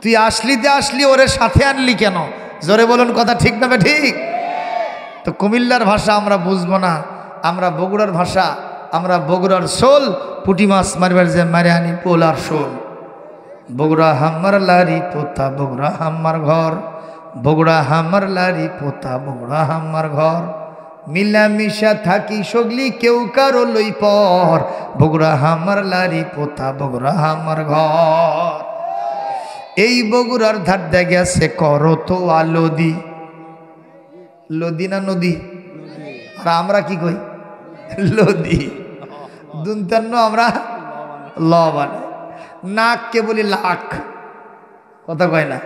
S1: তুই আসলিতে আসলি ওরে সাথে আনলি কেন? জোরে বলুন, কথা ঠিক না ঠিক? তো কুমিল্লার ভাষা আমরা বুঝবো না, আমরা বগুড়ার ভাষা, আমরা বগুড়ার শোল পুঁটি মাছ মারবার যে মারে আনি পোল আর শোল। বগুড়া হাম্মার লারি পোতা বগুড়া হাম্মার ঘর, বগুড়া হাম্মার লারি পোতা বগুড়া হাম্মার ঘর, মিলামিশা থাকি সগলি কেউ কারো লই পর, বগুড়া হাম্মার লারি পোতা বগুড়া হাম্মার ঘর। এই বগুড়ার ধার দে গেছে করো তো আলোদি, লদি না নদী? আর আমরা কি কই? লদি। দুন্তান্ন আমরা ল বানাই, নাককে বলি লাখ, কথা কয় না।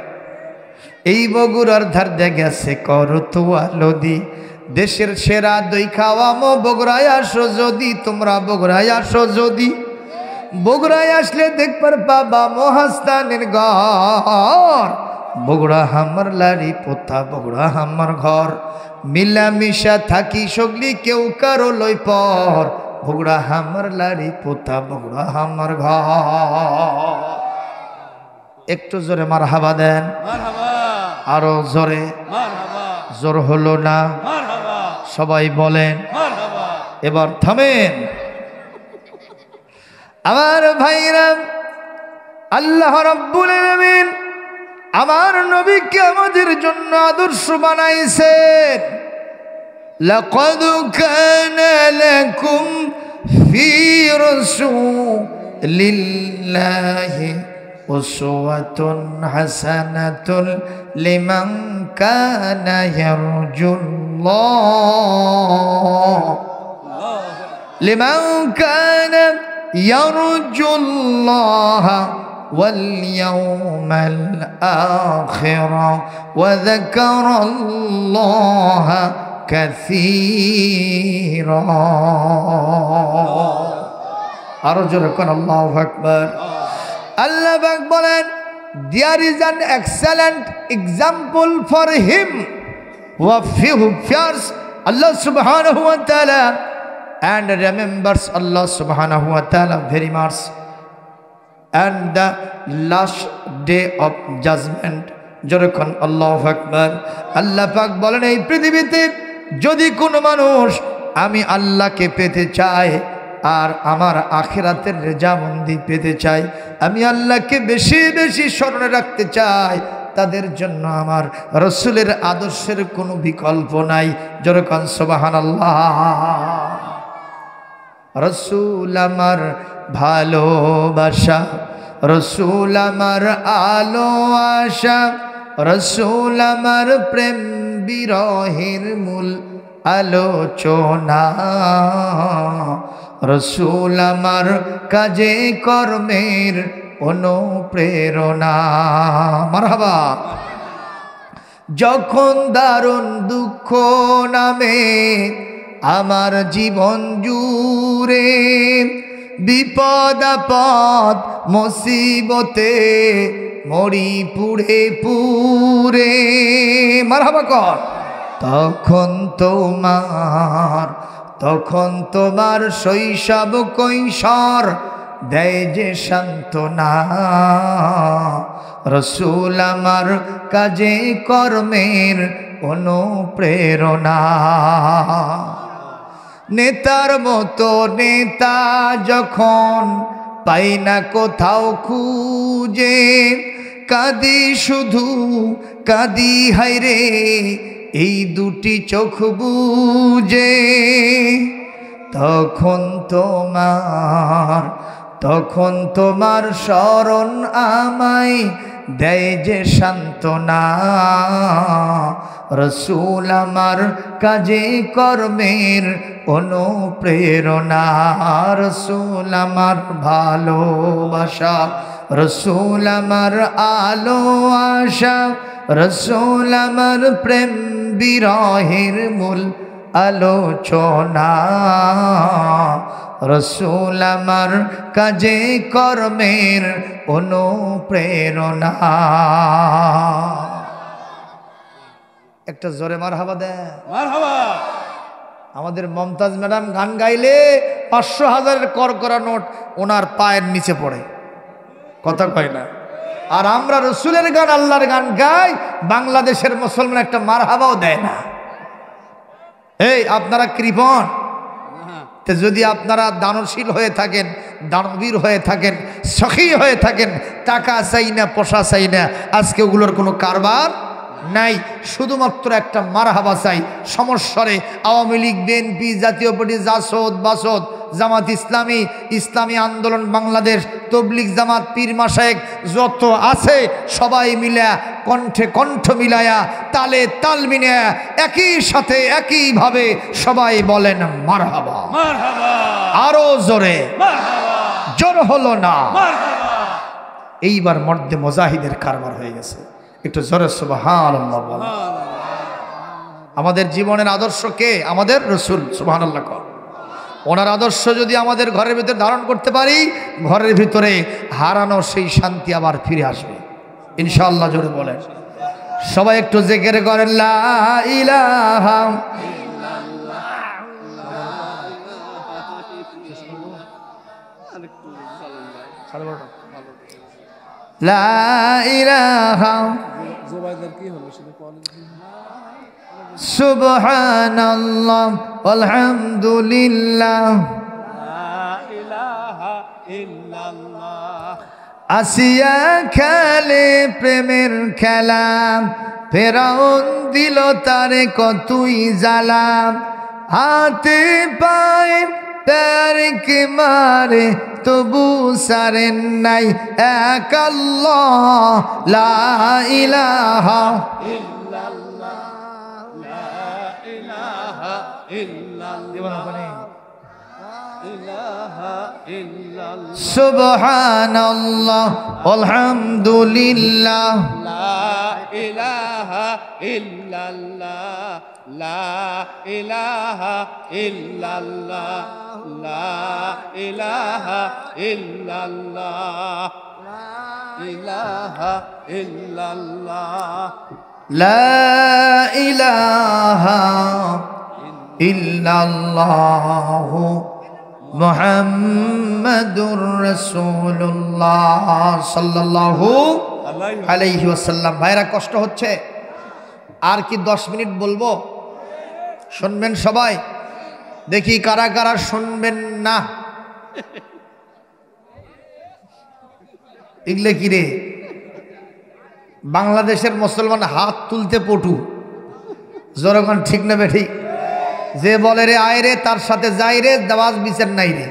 S1: এই বগুড়ার ধার দে গেছে করো তো আলোদি, দেশের সেরা দই খাওয়ামো বগুড়ায় আসো যদি, তোমরা বগুড়ায় আসো যদি। বগুড়ায় আসলে দেখবার পাবা মহাস্থানের ঘর, বগুড়া হামার লারি পোতা বগুড়া হামার ঘর, মিলামিশা থাকি সগলি কেউ কারো লই পর, বগুড়া হামার লারি পোতা বগুড়া হামার ঘর। একটু জোরে মারহাবা দেন, আরো জোরে। জোর হলো না, সবাই বলেন। এবার থামেন আমার ভাইরা। আল্লাহ রাব্বুল আলামিন আমার নবীকে আমাদের জন্য আদর্শ বানাইছেন। লাকাদ কানা লাকুম ফি রাসূলিল্লাহি উসওয়াতুন হাসানাতুন লিমান কানা ইয়ারজুল্লাহ, লিমান কানা ইয়ারজুল্লাহ واليوم الآخر وذكر الله كثيرا। أرجوكم الله أكبر। Allah বলেন there is an excellent example for him who fears Allah subhanahu wa ta'ala and remembers Allah subhanahu wa ta'ala very much and the last day of judgment. যখন আল্লাহু আকবার। আল্লাহ পাক বলেন এই পৃথিবীতে যদি কোনো মানুষ আমি আল্লাহকে পেতে চায় আর আমার আখিরাতের রেজামন্দি পেতে চাই, আমি আল্লাহকে বেশি বেশি স্মরণে রাখতে চাই, তাদের জন্য আমার রাসূলের আদর্শের কোনো বিকল্প নাই। যখন সুবহানাল্লাহ। রাসূল আমার ভালোবাসা, রাসূল আমার আলো আশা, রাসূল আমার প্রেম বিরহের মূল আলোচনা, রাসূল আমার কাজে কর্মের অনুপ্রেরণা। মারহাবা। যখন দারুণ দুঃখ নামে আমার জীবন জুড়ে, বিপদ আপদ মুসিবতে মরি পুড়ে পুড়ে, মারহাবা কর। তখন তোমার শৈশব কৈশোর দেয় যে সান্ত্বনা, রাসূল আমার কাজে কর্মের অনুপ্রেরণা। নেতার মতো নেতা যখন পাই না কোথাও খুঁজে, কাঁদি শুধু কাঁদি হায়রে এই দুটি চোখ বুজে, তখন তোমার শরণ আমায় দেয় যে সান্ত্বনা। রসূল আমার কাজে কর্মের অনুপ্রেরণা, রসূল আমার ভালোবাসা, রসূল আমার আলো আশা, রসূল আমার প্রেম বিরহের মূল আলোচনা। রসূল আমার কাজে কর্মের অনুপ্রেরণা। একটা জোরে মারহাবা দেন। মারহাবা। আমাদের মমতাজ ম্যাডাম গান গাইলে 500,000-এর করকরা নোট ওনার পায়ের নিচে পড়ে, কথা কয় না। আর আমরা রসূলের গান, আল্লাহর গান গাই, বাংলাদেশের মুসলমান একটা মারহাবাও দেয় না। এই আপনারা কৃপণ, যদি আপনারা দানশীল হয়ে থাকেন, দানবীর হয়ে থাকেন, সখী হয়ে থাকেন, টাকা চাই না, পয়সা চাই না, আজকে ওগুলোর কোনো কারবার নাই, শুধুমাত্র একটা মারহাবা চাই। সমস্যারে আওয়ামী লীগ, বিএনপি, জাতীয় পার্টি, জাসদ, বাসদ, জামাত ইসলামী, ইসলামী আন্দোলন বাংলাদেশ, তবলিগ জামাত, পীর মাশায়েখ যত আছে সবাই মিলা কণ্ঠে কণ্ঠ মিলায়া, তালে তাল মিলায়া, একই সাথে একইভাবে সবাই বলেন মারহাবা। আরো জোরে জোর হলো না। এইবার মর্দে মুজাহিদের কারবার হয়ে গেছে। একটু জোরে সুবহানাল্লাহ বলেন। আমাদের জীবনের আদর্শ কে? আমাদের রসূল। সুবহানাল্লাহ কর। ওনার আদর্শ যদি আমাদের ঘরের ভিতরে ধারণ করতে পারি, ঘরের ভিতরে হারানো সেই শান্তি আবার ফিরে আসবে ইনশাআল্লাহ। জোরে বলেন সবাই, একটু জিকির করেন লা ইলাহা লা ইলাহা সুবহানাল্লাহ আলহামদুলিল্লাহ লা ইলাহা ইল্লাল্লাহ। আসিয়া খেলে প্রেমের খেলা, ফেরাউন দিল তারে কতই জ্বালা, হাতে পায়ে তারকে মারে তবু সারেন নাই এক আল্লাহ লা ইলাহা ইল্লাল্লাহ লা ইলাহা ইল্লাল্লাহ ইলাহা ইল্লাল্লাহ সুবহানাল্লাহ আলহামদুলিল্লাহ লা ইলাহা ইল্লাল্লাহ লা ইলাহা ইল্লাল্লাহ লা ইলাহা ইল্লাল্লাহ ইলাহা ইল্লাল্লাহ লা ইলাহা ইল্লাল্লাহ মুহাম্মাদুর রাসূলুল্লাহ সাল্লাল্লাহু আলাইহি ওয়াসাল্লাম। ভাইরা কষ্ট হচ্ছে, আর কি 10 মিনিট বলবো? শুনবেন সবাই? দেখি কারা কারা শুনবেন না। এগুলো কি রে? বাংলাদেশের মুসলমান হাত তুলতে পটু, জনগণ ঠিক না বেঠিক? যে বলে রে আয় রে, তার সাথে যাই রে, দাওয়াজ বিচার নাই রে,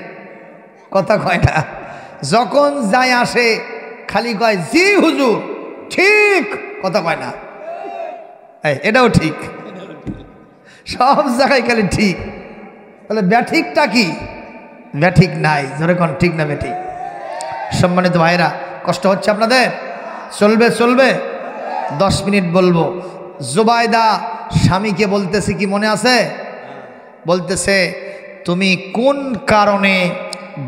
S1: কথা কয় না। যখন যাই আসে খালি কয় জি হুজুর ঠিক, কথা কয় না। এটাও ঠিক, সব জায়গায় খালি ঠিক। তাহলে ব্যাঠিকটা কি? ব্যাঠিক নাই, জনগণ ঠিক না বেঠিক? সম্মানিত ভাইরা, কষ্ট হচ্ছে আপনাদের? চলবে চলবে, 10 মিনিট বলবো। জুবাইদা স্বামীকে বলতেছে, কি মনে আছে? বলতেছে তুমি কোন কারণে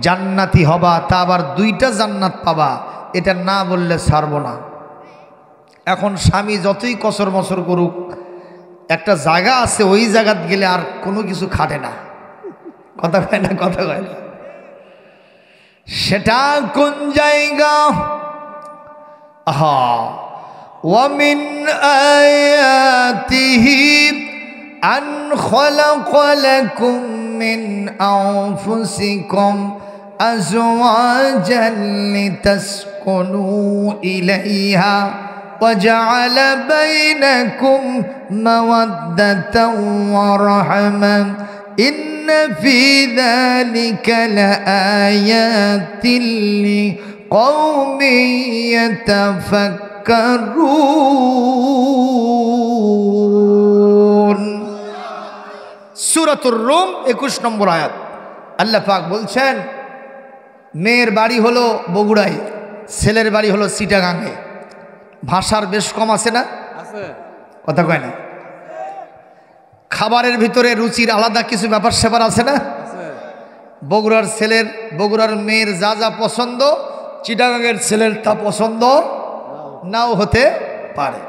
S1: জান্নাতি হবা, তা আবার 2টা জান্নাত পাবা, এটা না বললে ছাড়বো না। এখন স্বামী যতই কসর মসর করুক, একটা জায়গা আছে, ওই জায়গাত গেলে আর কোনো কিছু খাটে না, কথা কয় না, কথা কয় না। সেটা কোন জায়গা? আহা, ওয়ামিন আয়াতিহি আন খালাকা লাকুম মিন আনফুসিকুম আজওয়াজান লিতাসকুনু ইলাইহা وجعل بينكم مودة ورحمة إن في ذلك لآيات لقوم يتفكرون সূরাতুর রুম 21 নম্বর আয়াত। আল্লাহ পাক বলছেন মেয়ের বাড়ি হলো বগুড়ায়, ছেলের বাড়ি হলো চিটাগাঙে। ভাষার বেশ কম আছে না? কথা কয় না? খাবারের ভিতরে রুচির আলাদা কিছু ব্যাপার স্যাপার আছে না? বগুড়ার ছেলের, বগুড়ার মেয়ের যা যা পছন্দ চিটাগাঙের ছেলের তা পছন্দ নাও হতে পারে।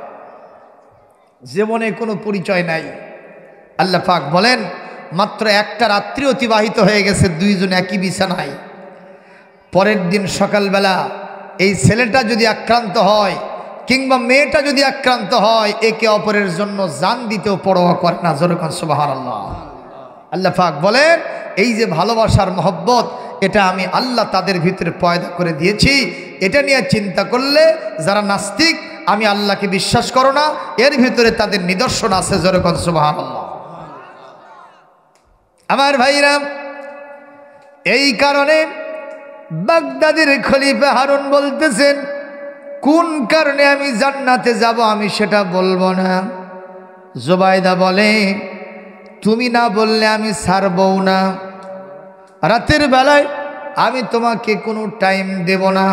S1: জীবনে কোনো পরিচয় নাই। আল্লাহ পাক বলেন মাত্র একটা রাত্রি অতিবাহিত হয়ে গেছে, দুইজন একই বিছানায়। পরের দিন সকালবেলা এই ছেলেটা যদি আক্রান্ত হয় কিংবা মেয়েটা যদি আক্রান্ত হয়, একে অপরের জন্য জান দিতেও পরোয়া করে না। জোরে কোন সুবহানাল্লাহ। আল্লাহ পাক বলেন এই যে ভালোবাসার মহব্বত, এটা আমি আল্লাহ তাদের ভিতরে পয়দা করে দিয়েছি। এটা নিয়ে চিন্তা করলে যারা নাস্তিক, আমি আল্লাহকে বিশ্বাস করো না, এর ভিতরে তাদের নিদর্শন আছে। জোরে কোন সুবহানাল্লাহ। আমার ভাইরা, এই কারণে বাগদাদের খলিফা হারুন বলতেছেন কোন কারণে আমি জান্নাতে যাব আমি সেটা বলবো না। জুবাইদা বলে তুমি না বললে আমি ছাড়বও না, রাতের বেলায় আমি তোমাকে কোনো টাইম দেব না।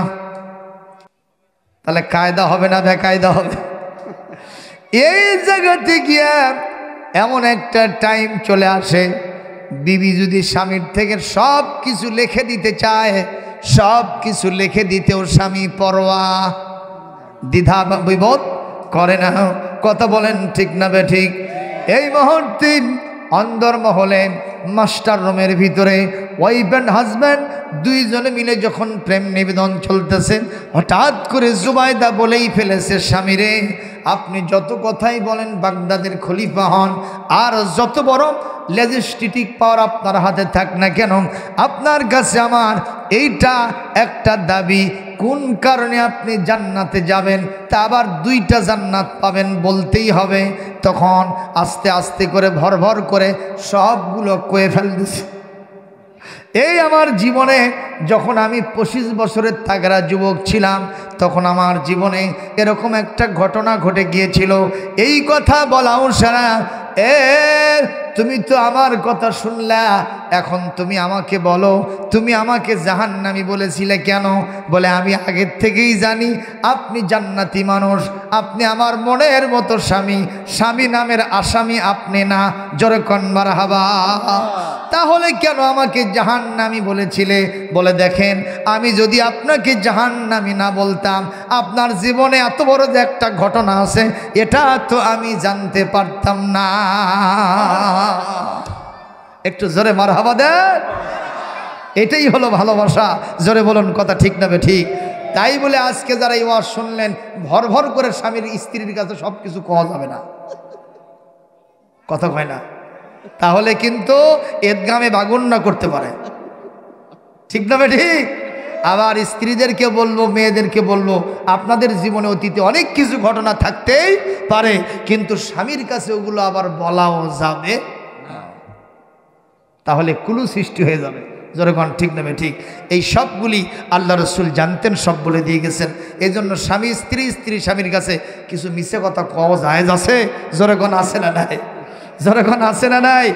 S1: তাহলে কায়দা হবে না বেকায়দা হবে? এই জায়গাতে গিয়া এমন একটা টাইম চলে আসে, বিবি যদি স্বামীর থেকে সব কিছু লিখে দিতে চায়, সব কিছু লিখে দিতেও স্বামী পরোয়া দ্বিধা বিবোধ করে না। কথা বলেন ঠিক না বেঠিক? এই মুহূর্তে অন্দরমহলে মাস্টার রুমের ভিতরে ওয়াইফ অ্যান্ড হাজব্যান্ড দুইজনে মিলে যখন প্রেম নিবেদন চলতেছে, হঠাৎ করে জুবাইদা বলেই ফেলেছে স্বামীরে আপনি যত কথাই বলেন বাগদাদের খলিফা হন, আর যত বড় লেজিসলেটিভ পাওয়ার আপনার হাতে থাক না কেন, আপনার কাছে আমার এইটা একটা দাবি, কোন কারণে আপনি জান্নাতে যাবেন, তা আবার দুইটা জান্নাত পাবেন বলতেই হবে। তখন আস্তে আস্তে করে ভর ভর করে সবগুলো কয়ে ফেলতেছে। এই আমার জীবনে যখন আমি 25 বছরের তাগড়া যুবক ছিলাম, তখন আমার জীবনে এরকম একটা ঘটনা ঘটে গিয়েছিল। এই কথা বলাও সারা তুমি তো আমার কথা শুনলা, এখন তুমি আমাকে বলো তুমি আমাকে জাহান্নামী বলেছিলে কেন? বলে আমি আগের থেকেই জানি আপনি জান্নাতি মানুষ, আপনি আমার মনের মতো স্বামী, স্বামী নামের আসামি আপনি না। জোরে কোন মারহাবা। তাহলে কেন আমাকে জাহান্নামী বলেছিলে? বলে দেখেন আমি যদি আপনাকে জাহান্নামী না বলতাম, আপনার জীবনে এত বড় যে একটা ঘটনা আছে এটা তো আমি জানতে পারতাম না। একটু জোরে মারহাবা দেন। এটাই হলো ভালোবাসা। জোরে বলুন কথা ঠিক না ঠিক? তাই বলে আজকে যারা এই ওয়াজ শুনলেন, ভর ভর করে স্বামীর স্ত্রীর কাছে সব কিছু কোয়া যাবে না। কথা কয় না? তাহলে কিন্তু এদগামে বাগুন না করতে পারে। ঠিক না ঠিক? আবার স্ত্রীদেরকে বলবো, মেয়েদেরকে বলবো, আপনাদের জীবনে অতীতে অনেক কিছু ঘটনা থাকতেই পারে, কিন্তু স্বামীর কাছে ওগুলো আবার বলাও যাবে না, তাহলে কুলু সৃষ্টি হয়ে যাবে। যেরকম ঠিক না ঠিক? এই সবগুলি আল্লাহ রসুল জানতেন, সব বলে দিয়ে গেছেন। এই জন্য স্বামী স্ত্রী, স্ত্রী স্বামীর কাছে কিছু মিছে কথা কওয়া জায়েজ আছে। যেরকম আছে না নাই? যেরকম আছে না নাই?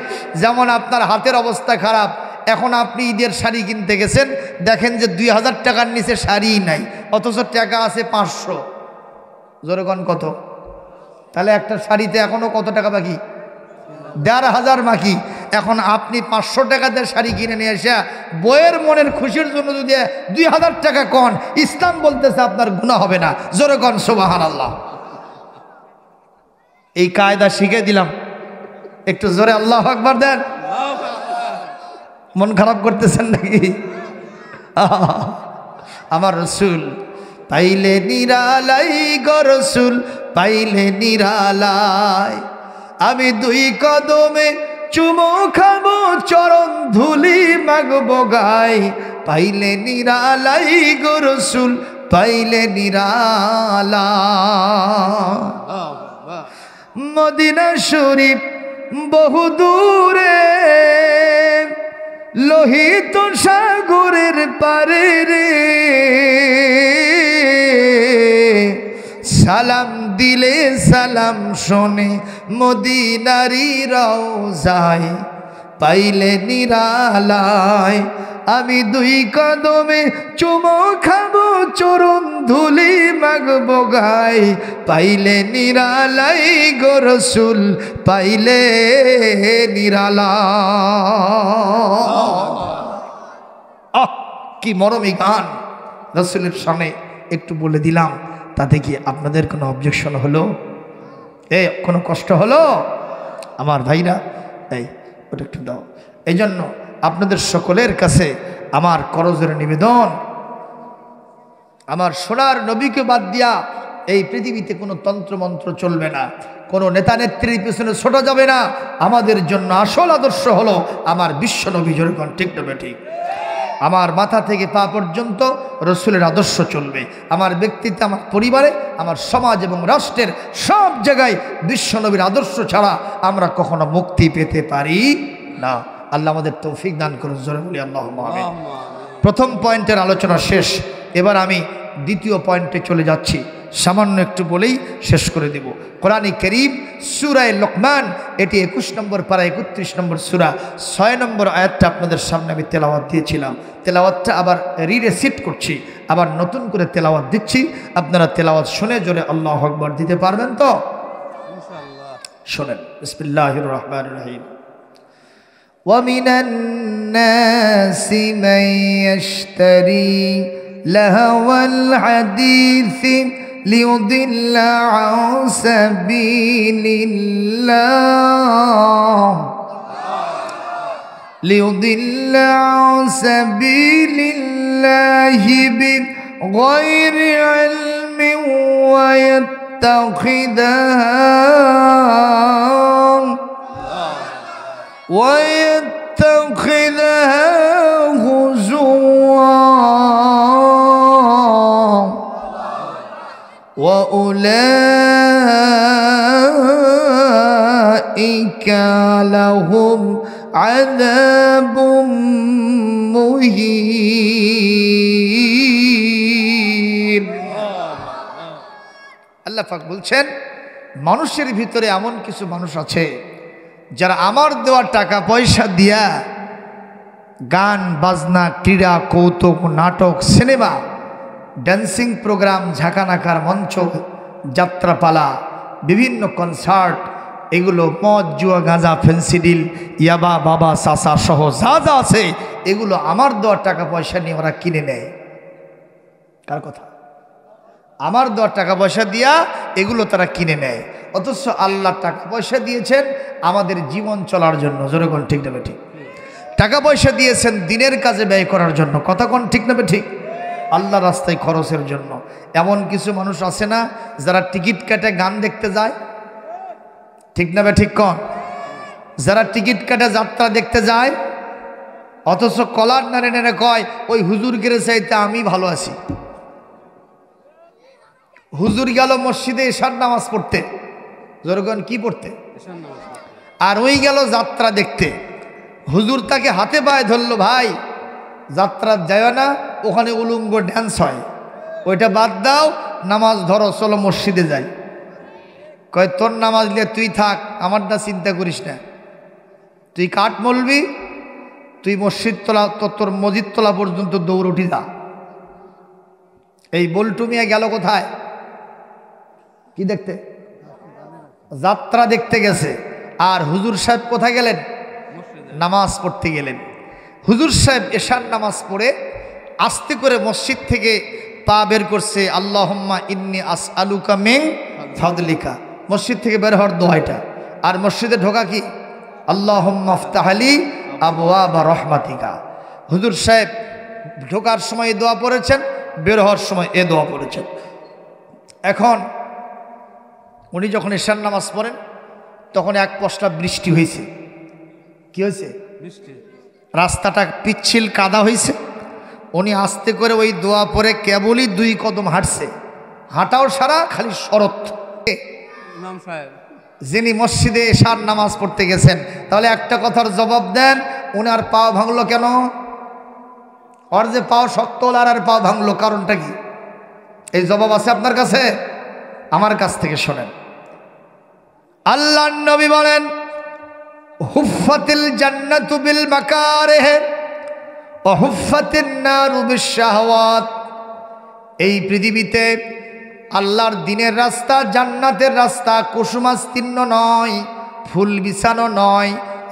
S1: যেমন আপনার হাতের অবস্থা খারাপ, এখন আপনি ঈদের শাড়ি কিনতে গেছেন, দেখেন যে 2000 টাকার নিচে শাড়িই নাই, অথচ টাকা আছে 500। যেরকম কত? তাহলে একটা শাড়িতে এখনও কত টাকা বাকি? 1500 বাকি। এখন আপনি 500 টাকা দিয়ে শাড়ি কিনে নিয়ে এসে বইয়ের মনের খুশির জন্য যদি 2000 টাকা কন, ইসলাম বলতেছে আপনার গুনাহ হবে না। জোরে কন সুবহানাল্লাহ। এই কায়দা শিখে দিলাম, একটু জোরে আল্লাহু আকবার দেন। মন খারাপ করতেছেন নাকি? আমার রসুল পাইলে নিরালাই গো রসুল পাইলে নিরালাই, আমি 2 কদমে চুমো খাবো চরণ ধুলি মাগবো গাই, পাইলে নিরালাই গো রসুল পাইলে নিরালা। মদিনা শরীফ বহু দূরে লোহিত সাগরের পারে রে, সালাম দিলে সালাম শোনে মদিনারি রওজায় পাইলে নিরালায়। আমি দুই কদমে চুমো খাবো চরণ ধুলি মাগবো গায় পাইলে নিরালাই গো রাসূল পাইলে নিরালা। কি মরমী গান রাসূলের সামনে একটু বলে দিলাম, তাতে কি আপনাদের কোনো অবজেকশন হলো? কোনো কষ্ট হলো? আমার ভাইরা এই ওটা একটু দাও। এই জন্য আপনাদের সকলের কাছে আমার করজোরে নিবেদন, আমার সোনার নবীকে বাদ দিয়া এই পৃথিবীতে কোনো তন্ত্রমন্ত্র চলবে না, কোনো নেতা নেত্রীর পিছনে ছোটা যাবে না। আমাদের জন্য আসল আদর্শ হলো আমার বিশ্ব নবী। জনগণ ঠিক না ঠিক? আমার মাথা থেকে পা পর্যন্ত রসুলের আদর্শ চলবে। আমার ব্যক্তিত্বে, আমার পরিবারে, আমার সমাজ এবং রাষ্ট্রের সব জায়গায় বিশ্বনবীর আদর্শ ছাড়া আমরা কখনো মুক্তি পেতে পারি না। আল্লাহ আমাদের তৌফিক দান করুন, জোরে বলি আল্লাহুম্মা আমিন। প্রথম পয়েন্টের আলোচনা শেষ, এবার আমি দ্বিতীয় পয়েন্টে চলে যাচ্ছি। সামান্য একটু বলেই শেষ করে দেব। কোরআনে কারীম সূরা লোকমান, এটি 21 নম্বর পারা 31 নম্বর সূরা 6 নম্বর আয়াতটা আপনাদের সামনে আমি তেলাওয়াত দিয়েছিলাম। তেলাওয়াতটা আবার রিরেসিট করছি, আবার নতুন করে তেলাওয়াত দিচ্ছি। আপনারা তেলাওয়াত শুনে জোরে আল্লাহু আকবার দিতে পারবেন তো? ইনশাআল্লাহ। শুনেন, বিসমিল্লাহির রহমানির রহিম। وَمِنَ النَّاسِ مَن يَشْتَرِي لَهْوَ الْحَدِيثِ لِيُضِلَّ عَن سَبِيلِ اللَّهِ بِغَيْرِ عِلْمٍ ويتخذها هزوا وأولئك لهم عذاب مهين। আল্লাহ পাক বলছেন, মানুষের ভিতরে এমন কিছু মানুষ আছে যারা আমার দেওয়া টাকা পয়সা দিয়া গান বাজনা, ক্রীড়া, কৌতুক, নাটক, সিনেমা, ড্যান্সিং প্রোগ্রাম, ঝাঁকানাকার মঞ্চ, যাত্রাপালা, বিভিন্ন কনসার্ট, এগুলো মদ, জুয়া, গাঁজা, ফেন্সিডিল, ইয়াবা, বাবা, চাচা সহ যা যা আছে এগুলো আমার দেওয়া টাকা পয়সা নিয়ে ওরা কিনে নেয়। কার কথা? আমার দেওয়া টাকা পয়সা দিয়া এগুলো তারা কিনে নেয়। অথচ আল্লাহ টাকা পয়সা দিয়েছেন আমাদের জীবন চলার জন্য। জোরে কোন ঠিক না ঠিক? টাকা পয়সা দিয়েছেন দিনের কাজে ব্যয় করার জন্য। কথা কোন ঠিক না ঠিক? আল্লাহ রাস্তায় খরচের জন্য। এমন কিছু মানুষ আছে না যারা টিকিট কেটে গান দেখতে যায়? ঠিক না ঠিক কোন? যারা টিকিট কেটে যাত্রা দেখতে যায়, অথচ কলার নাড়ে নাড়ে কয় ওই হুজুর গেরে চাইতে আমি ভালো আছি। হুজুর গেল মসজিদে এশার নামাজ পড়তে, জোরগণ কি পড়তে? আর ওই গেল যাত্রা দেখতে। হুজুর তাকে হাতে পায়ে ধরলো, ভাই যাত্রা যায় না, ওখানে উলঙ্গ ড্যান্স হয়, ওইটা বাদ দাও, নামাজ ধরো, চলো মসজিদে যাই। কয় তোর নামাজ নিয়ে তুই থাক, আমারটা চিন্তা করিস না, তুই কাঠ মলবি, তুই মসজিদ তোলা, তোর মসজিদ তোলা পর্যন্ত দৌড় উঠি যা। এই বল্টু মিয়া গেল কোথায়? কি দেখতে? যাত্রা দেখতে গেছে। আর হুজুর সাহেব কোথায় গেলেন? নামাজ পড়তে গেলেন। হুজুর সাহেব এশার নামাজ পড়ে আস্তে করে মসজিদ থেকে পা বের করছে, আল্লাহুম্মা ইন্নী আসআলুকা মিন ফাদলিকা। মসজিদ থেকে বের হওয়ার দোয়াটা। আর মসজিদে ঢোকা কি? আল্লাহুম্মা আফতাহলি আবওয়াবা রহমাতিকা। হুজুর সাহেব ঢোকার সময় দোয়া পড়েছেন, বের হওয়ার সময় এ দোয়া পড়েছেন। এখন উনি যখন এশার নামাজ পড়েন তখন এক পশলা বৃষ্টি হয়েছে। কি হয়েছে? বৃষ্টি। রাস্তাটা পিচ্ছিল কাদা হয়েছে, উনি আস্তে করে ওই দোয়া পরে কেবলই 2 কদম হাঁটছে, হাঁটাও সারা খালি শরৎ। যিনি মসজিদে এশার নামাজ পড়তে গেছেন, তাহলে একটা কথার জবাব দেন, ওনার পাও ভাঙলো কেন? ওর যে পাও শক্ত আর পাও ভাঙলো, কারণটা কি? এই জবাব আছে আপনার কাছে? আমার কাছ থেকে শোনেন। আল্লাহর নবী বলেন, হুফাতিল জান্নাতু বিল মাকারিহ ওয়া হুফাতিন নারু বিশ শাহওয়াত। এই পৃথিবীতে আল্লাহর দ্বীনের রাস্তা, জান্নাতের রাস্তা কুসুমাস্তীর্ণ নয়, ফুল বিছানো নয়,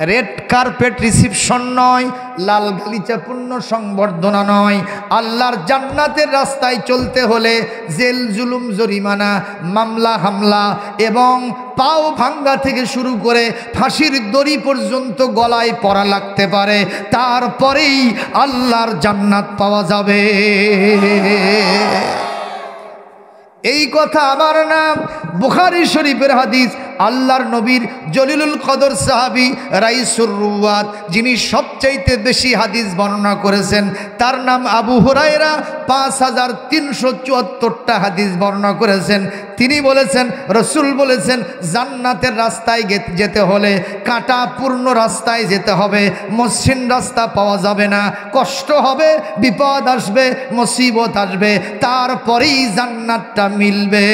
S1: রেড কার্পেট রিসিপশন নয়, লাল গালিচাপূর্ণ সংবর্ধনা নয়। আল্লাহর জান্নাতের রাস্তায় চলতে হলে জেল, জুলুম, জরিমানা, মামলা, হামলা এবং পাও ভাঙ্গা থেকে শুরু করে ফাঁসির দড়ি পর্যন্ত গলায় পরা লাগতে পারে, তারপরেই আল্লাহর জান্নাত পাওয়া যাবে। এই কথা আমার নাম, বুখারী শরীফের হাদিস। আল্লাহর নবীর জলিলুল কদর সাহাবী রাইসুর রুওয়াত, যিনি সবচাইতে বেশি হাদিস বর্ণনা করেছেন, তার নাম আবু হুরায়রা। 5374টা হাদিস বর্ণনা করেছেন। তিনি বলেছেন, রসুল বলেছেন, জান্নাতের রাস্তায় যেতে হলে কাঁটাপূর্ণ রাস্তায় যেতে হবে, মসৃণ রাস্তা পাওয়া যাবে না, কষ্ট হবে, বিপদ আসবে, মুসিবত আসবে, তারপরেই জান্নাতটা মিলবে।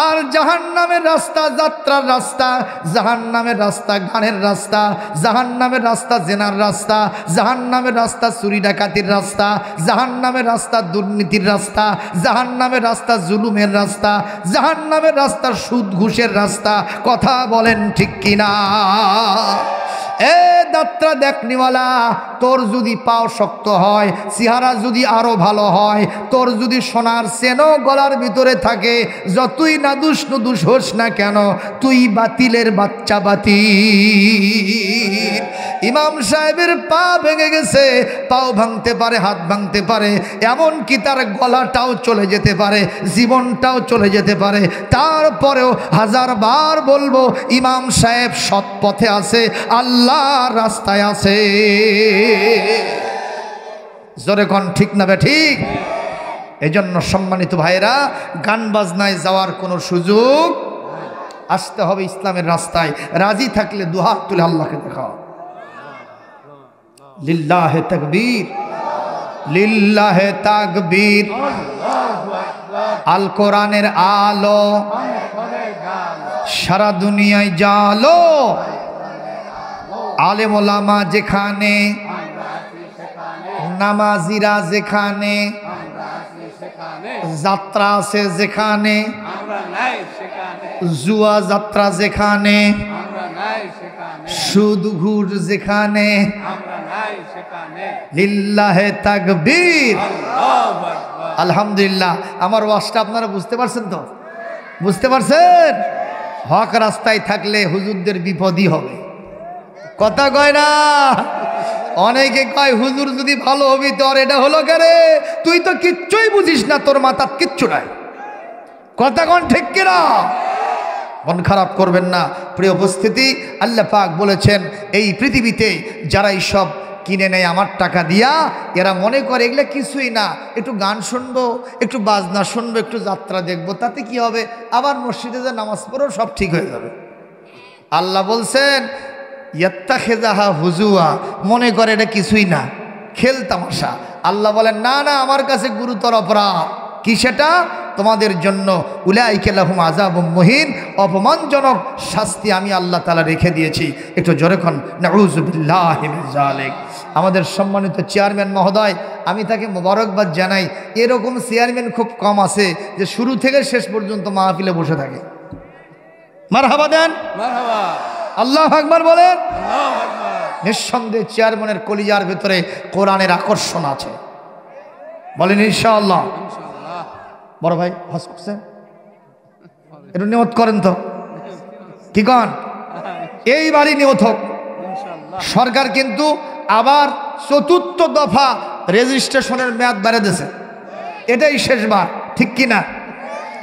S1: আর জাহান্নামের রাস্তা যাত্রার রাস্তা, জাহান্নামের রাস্তা গানের রাস্তা, জাহান্নামের রাস্তা জেনার রাস্তা, জাহান্নামের রাস্তা চুরি ডাকাতির রাস্তা, জাহান্নামের রাস্তা দুর্নীতির রাস্তা, জাহান্নামের রাস্তা জুলুমের রাস্তা, জাহান্নামের রাস্তা সুদ ঘুষের রাস্তা। কথা বলেন ঠিক কিনা? এ যাত্রা দেখনিওয়ালা, তোর যদি পাও শক্ত হয়, চেহারা যদি আরো ভালো হয়, তোর যদি সোনার চেনও গলার ভিতরে থাকে, যতই নাদুস নুদুস হোস না কেন, তুই বাতিলের বাচ্চা বাতিল। ইমাম সাহেবের পা ভেঙে গেছে, পাও ভাঙতে পারে, হাত ভাঙতে পারে, এমনকি তার গলাটাও চলে যেতে পারে, জীবনটাও চলে যেতে পারে, তারপরেও 1000 বার বলবো, ইমাম সাহেব সৎ পথে আছে, আল্লাহর রাস্তায় আছে। জোরে কোন ঠিক না বে ঠিক? এজন্য সম্মানিত ভাইরা, গান বাজনায় যাওয়ার কোনো সুযোগ, আসতে হবে ইসলামের রাস্তায়। রাজি থাকলে দুহাত তুলে আল্লাহকে দেখাও। লিল্লাহে তাকবীর, লিল্লাহে তাকবীর। আল কোরআনের আলো সারা দুনিয়ায় জালো, আলেম ওলামা যেখানে, নামাজিরা যেখানে, যাত্রা আছে যেখানে, জুয়া যাত্রা যেখানে, সুদ ঘুষ যেখানে, লিল্লাহে তাকবীর। আলহামদুলিল্লাহ। আমার ওয়াজটা আপনারা বুঝতে পারছেন তো? বুঝতে পারছেন? হক রাস্তায় থাকলে হুজুরদের বিপদই হবে। কথা কয় না? অনেকে কয়, হুজুর যদি ভালো হবি তোর এটা হলো কেরে, তুই তো কিচ্ছুই বুঝিস না, তোর মাথার কিচ্ছু নাই। কথা কোন ঠিক কিনা? মন খারাপ করবেন না। প্রিয় উপস্থিতি, আল্লাহ পাক বলেছেন, এই পৃথিবীতে যারা এইসব কিনে নেয় আমার টাকা দিয়া, এরা মনে করে এগুলো কিছুই না, একটু গান শুনবো, একটু বাজনা শুনবো, একটু যাত্রা দেখবো, তাতে কি হবে, আবার মসজিদে যে নামাজ পড়ো সব ঠিক হয়ে যাবে। আল্লাহ বলছেন, ইয়াত্তাখিযাহা হুজুয়া, মনে করে এটা কিছুই না, খেল তামাশা। আল্লাহ বলেন, না না, আমার কাছে গুরুতর অপরাধ। কি সেটা? তোমাদের জন্য উলাইকা লাহুম আযাবুম মুহিন, অপমানজনক শাস্তি আমি আল্লাহ তাআলা রেখে দিয়েছি। একটু জোরে কোন নাউযু বিল্লাহি মিন যালিক। আমাদের সম্মানিত চেয়ারম্যান মহোদয়, আমি তাকে মোবারকবাদ জানাই। এরকম চেয়ারম্যান খুব কম আছে যে শুরু থেকে শেষ পর্যন্ত মাহফিলে বসে থাকে। মারহাবা দেন, মারহাবা, আল্লাহু আকবার বলেন। আল্লাহু আকবার। নিঃসন্দেহে চেয়ারম্যানের কলিজার ভিতরে কোরআনের আকর্ষণ আছে, বলেন ইনশাআল্লাহ। বড় ভাই হজ করছেন, একটু নিয়ত করেন তো, কি কন? এইবারই নিয়ত হোক। সরকার কিন্তু আবার 4র্থ দফা রেজিস্ট্রেশনের মেয়াদ বাড়িয়ে দিয়েছে, এটাই শেষবার, ঠিক কিনা?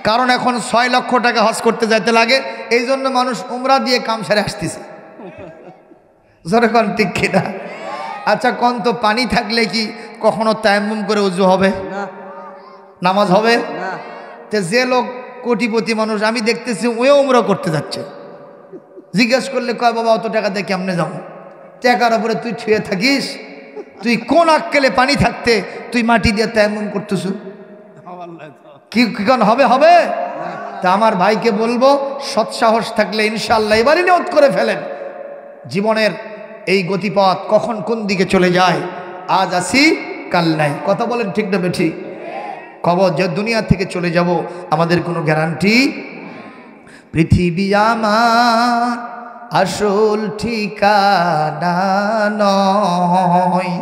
S1: কারণ এখন 6 লক্ষ টাকা হজ করতে যাইতে লাগে, এই জন্য মানুষ উমরা দিয়ে কাম সেরে আসতেছে। জোরে কোন ঠিক কিনা? আচ্ছা কোন তো পানি থাকলে কি কখনো তায়াম্মুম করে ওযু হবে না, নামাজ হবে না? তো যে লোক কোটিপতি মানুষ আমি দেখতেছি ওই উমরা করতে যাচ্ছে, জিজ্ঞেস করলে কয় বাবা অত টাকা দিয়ে কেমনে যাবো? টাকার উপরে তুই ছুঁয়ে থাকিস, তুই কোন আক্কেলে পানি থাকতে তুই মাটি দিয়ে তায়াম্মুম করতেছ? কি কোন হবে? হবে? তা আমার ভাইকে বলবো সৎসাহস থাকলে ইনশাআল্লাহ এবারই নিয়ত করে ফেলেন। জীবনের এই গতিপথ কখন কোন দিকে চলে যায়, আজ আসি কাল নাই। কথা বলেন ঠিক না বেঠি? কবর যে দুনিয়া থেকে চলে যাব আমাদের কোনো গ্যারান্টি। পৃথিবী আমার আসল ঠিকানা নয়,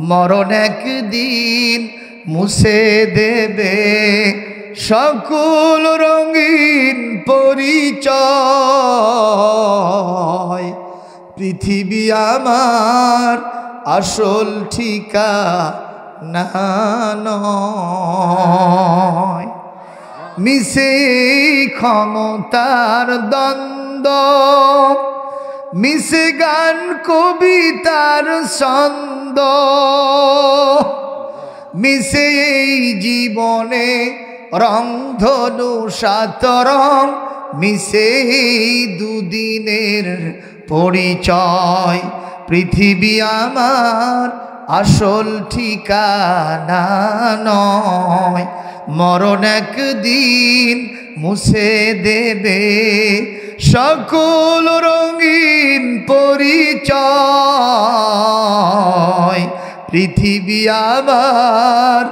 S1: মরণ একদিন মুছে দেবে সকল রঙিন পরিচয়। পৃথিবী আমার আসল ঠিকানা নয়, মিশে ক্ষমতার দ্বন্দ্ব, মিশে গান কবিতার ছন্দ, মিশে এই জীবনে রংধনু সাত রং, মিশে এই দুদিনের পরিচয়। পৃথিবী আমার আসল ঠিকানা নয়, মরণ একদিন মুছে দেবে সকল রঙিন পরিচয়। পৃথিবী আমার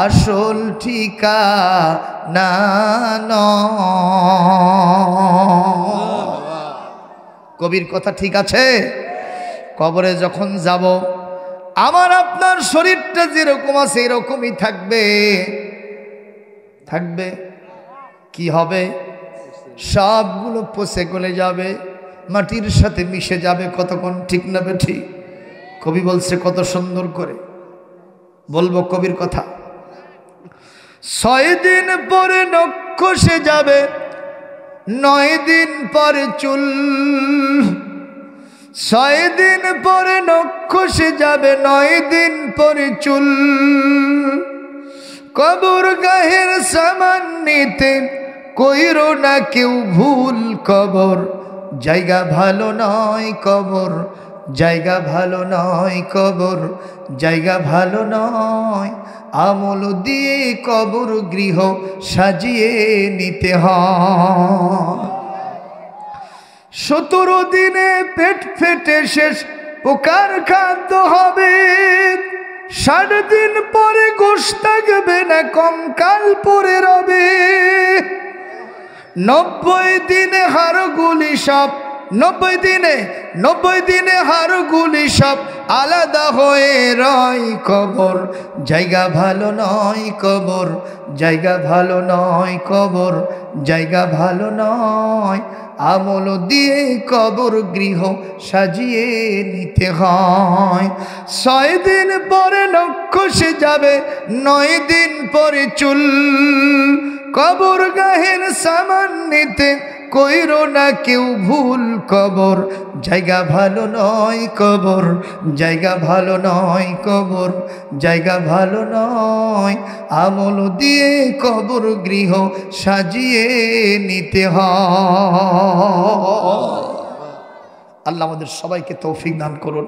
S1: আসল ঠিকানা নয়। কবির কথা ঠিক আছে? কবরে যখন যাব আমার আপনার শরীরটা যেরকম আছে এরকমই থাকবে। থাকবে কি হবে? সবগুলো পচে গলে যাবে, মাটির সাথে মিশে যাবে। কতক্ষণ ঠিক না বেঠি? কবি বলছে কত সুন্দর করে, বলবো কবির কথা। 6 দিন পরে নখ খসে যাবে, 9 দিন পরে চুল। 6 দিন পরে নখ খসে যাবে, 9 দিন পরে চুল। কবর গাহের সামান নিতে কইরো না কেউ ভুল। কবর জায়গা ভালো নয়, কবর জায়গা ভালো নয়, কবর জায়গা ভালো নয়। আমল দিয়ে কবর গৃহ সাজিয়ে নিতে হয়। 17 দিনে পেট ফেটে শেষ পোকার খাদ্য হবে। 60 দিন পরে গোশ থাকবে না, কঙ্কাল পরে রবে। 90 দিনে হাড়গুলি সব, 90 দিনে হাড়গুলি সব আলাদা হয়ে রয়। কবর জায়গা ভালো নয়, কবর জায়গা ভালো নয়, কবর জায়গা ভালো নয়। আমল দিয়ে কবর গৃহ সাজিয়ে নিতে হয়। 6 দিন পরে নখ খসে যাবে, 9 দিন পরে চুল। কবর গাহের সামান নিতে কইরো না কেউ ভুল। কবর জায়গা ভালো নয়, কবর জায়গা ভালো নয়, কবর জায়গা ভালো নয়। আমল দিয়ে কবর গৃহ সাজিয়ে নিতে হয়। আল্লাহ আমাদের সবাইকে তৌফিক দান করুন।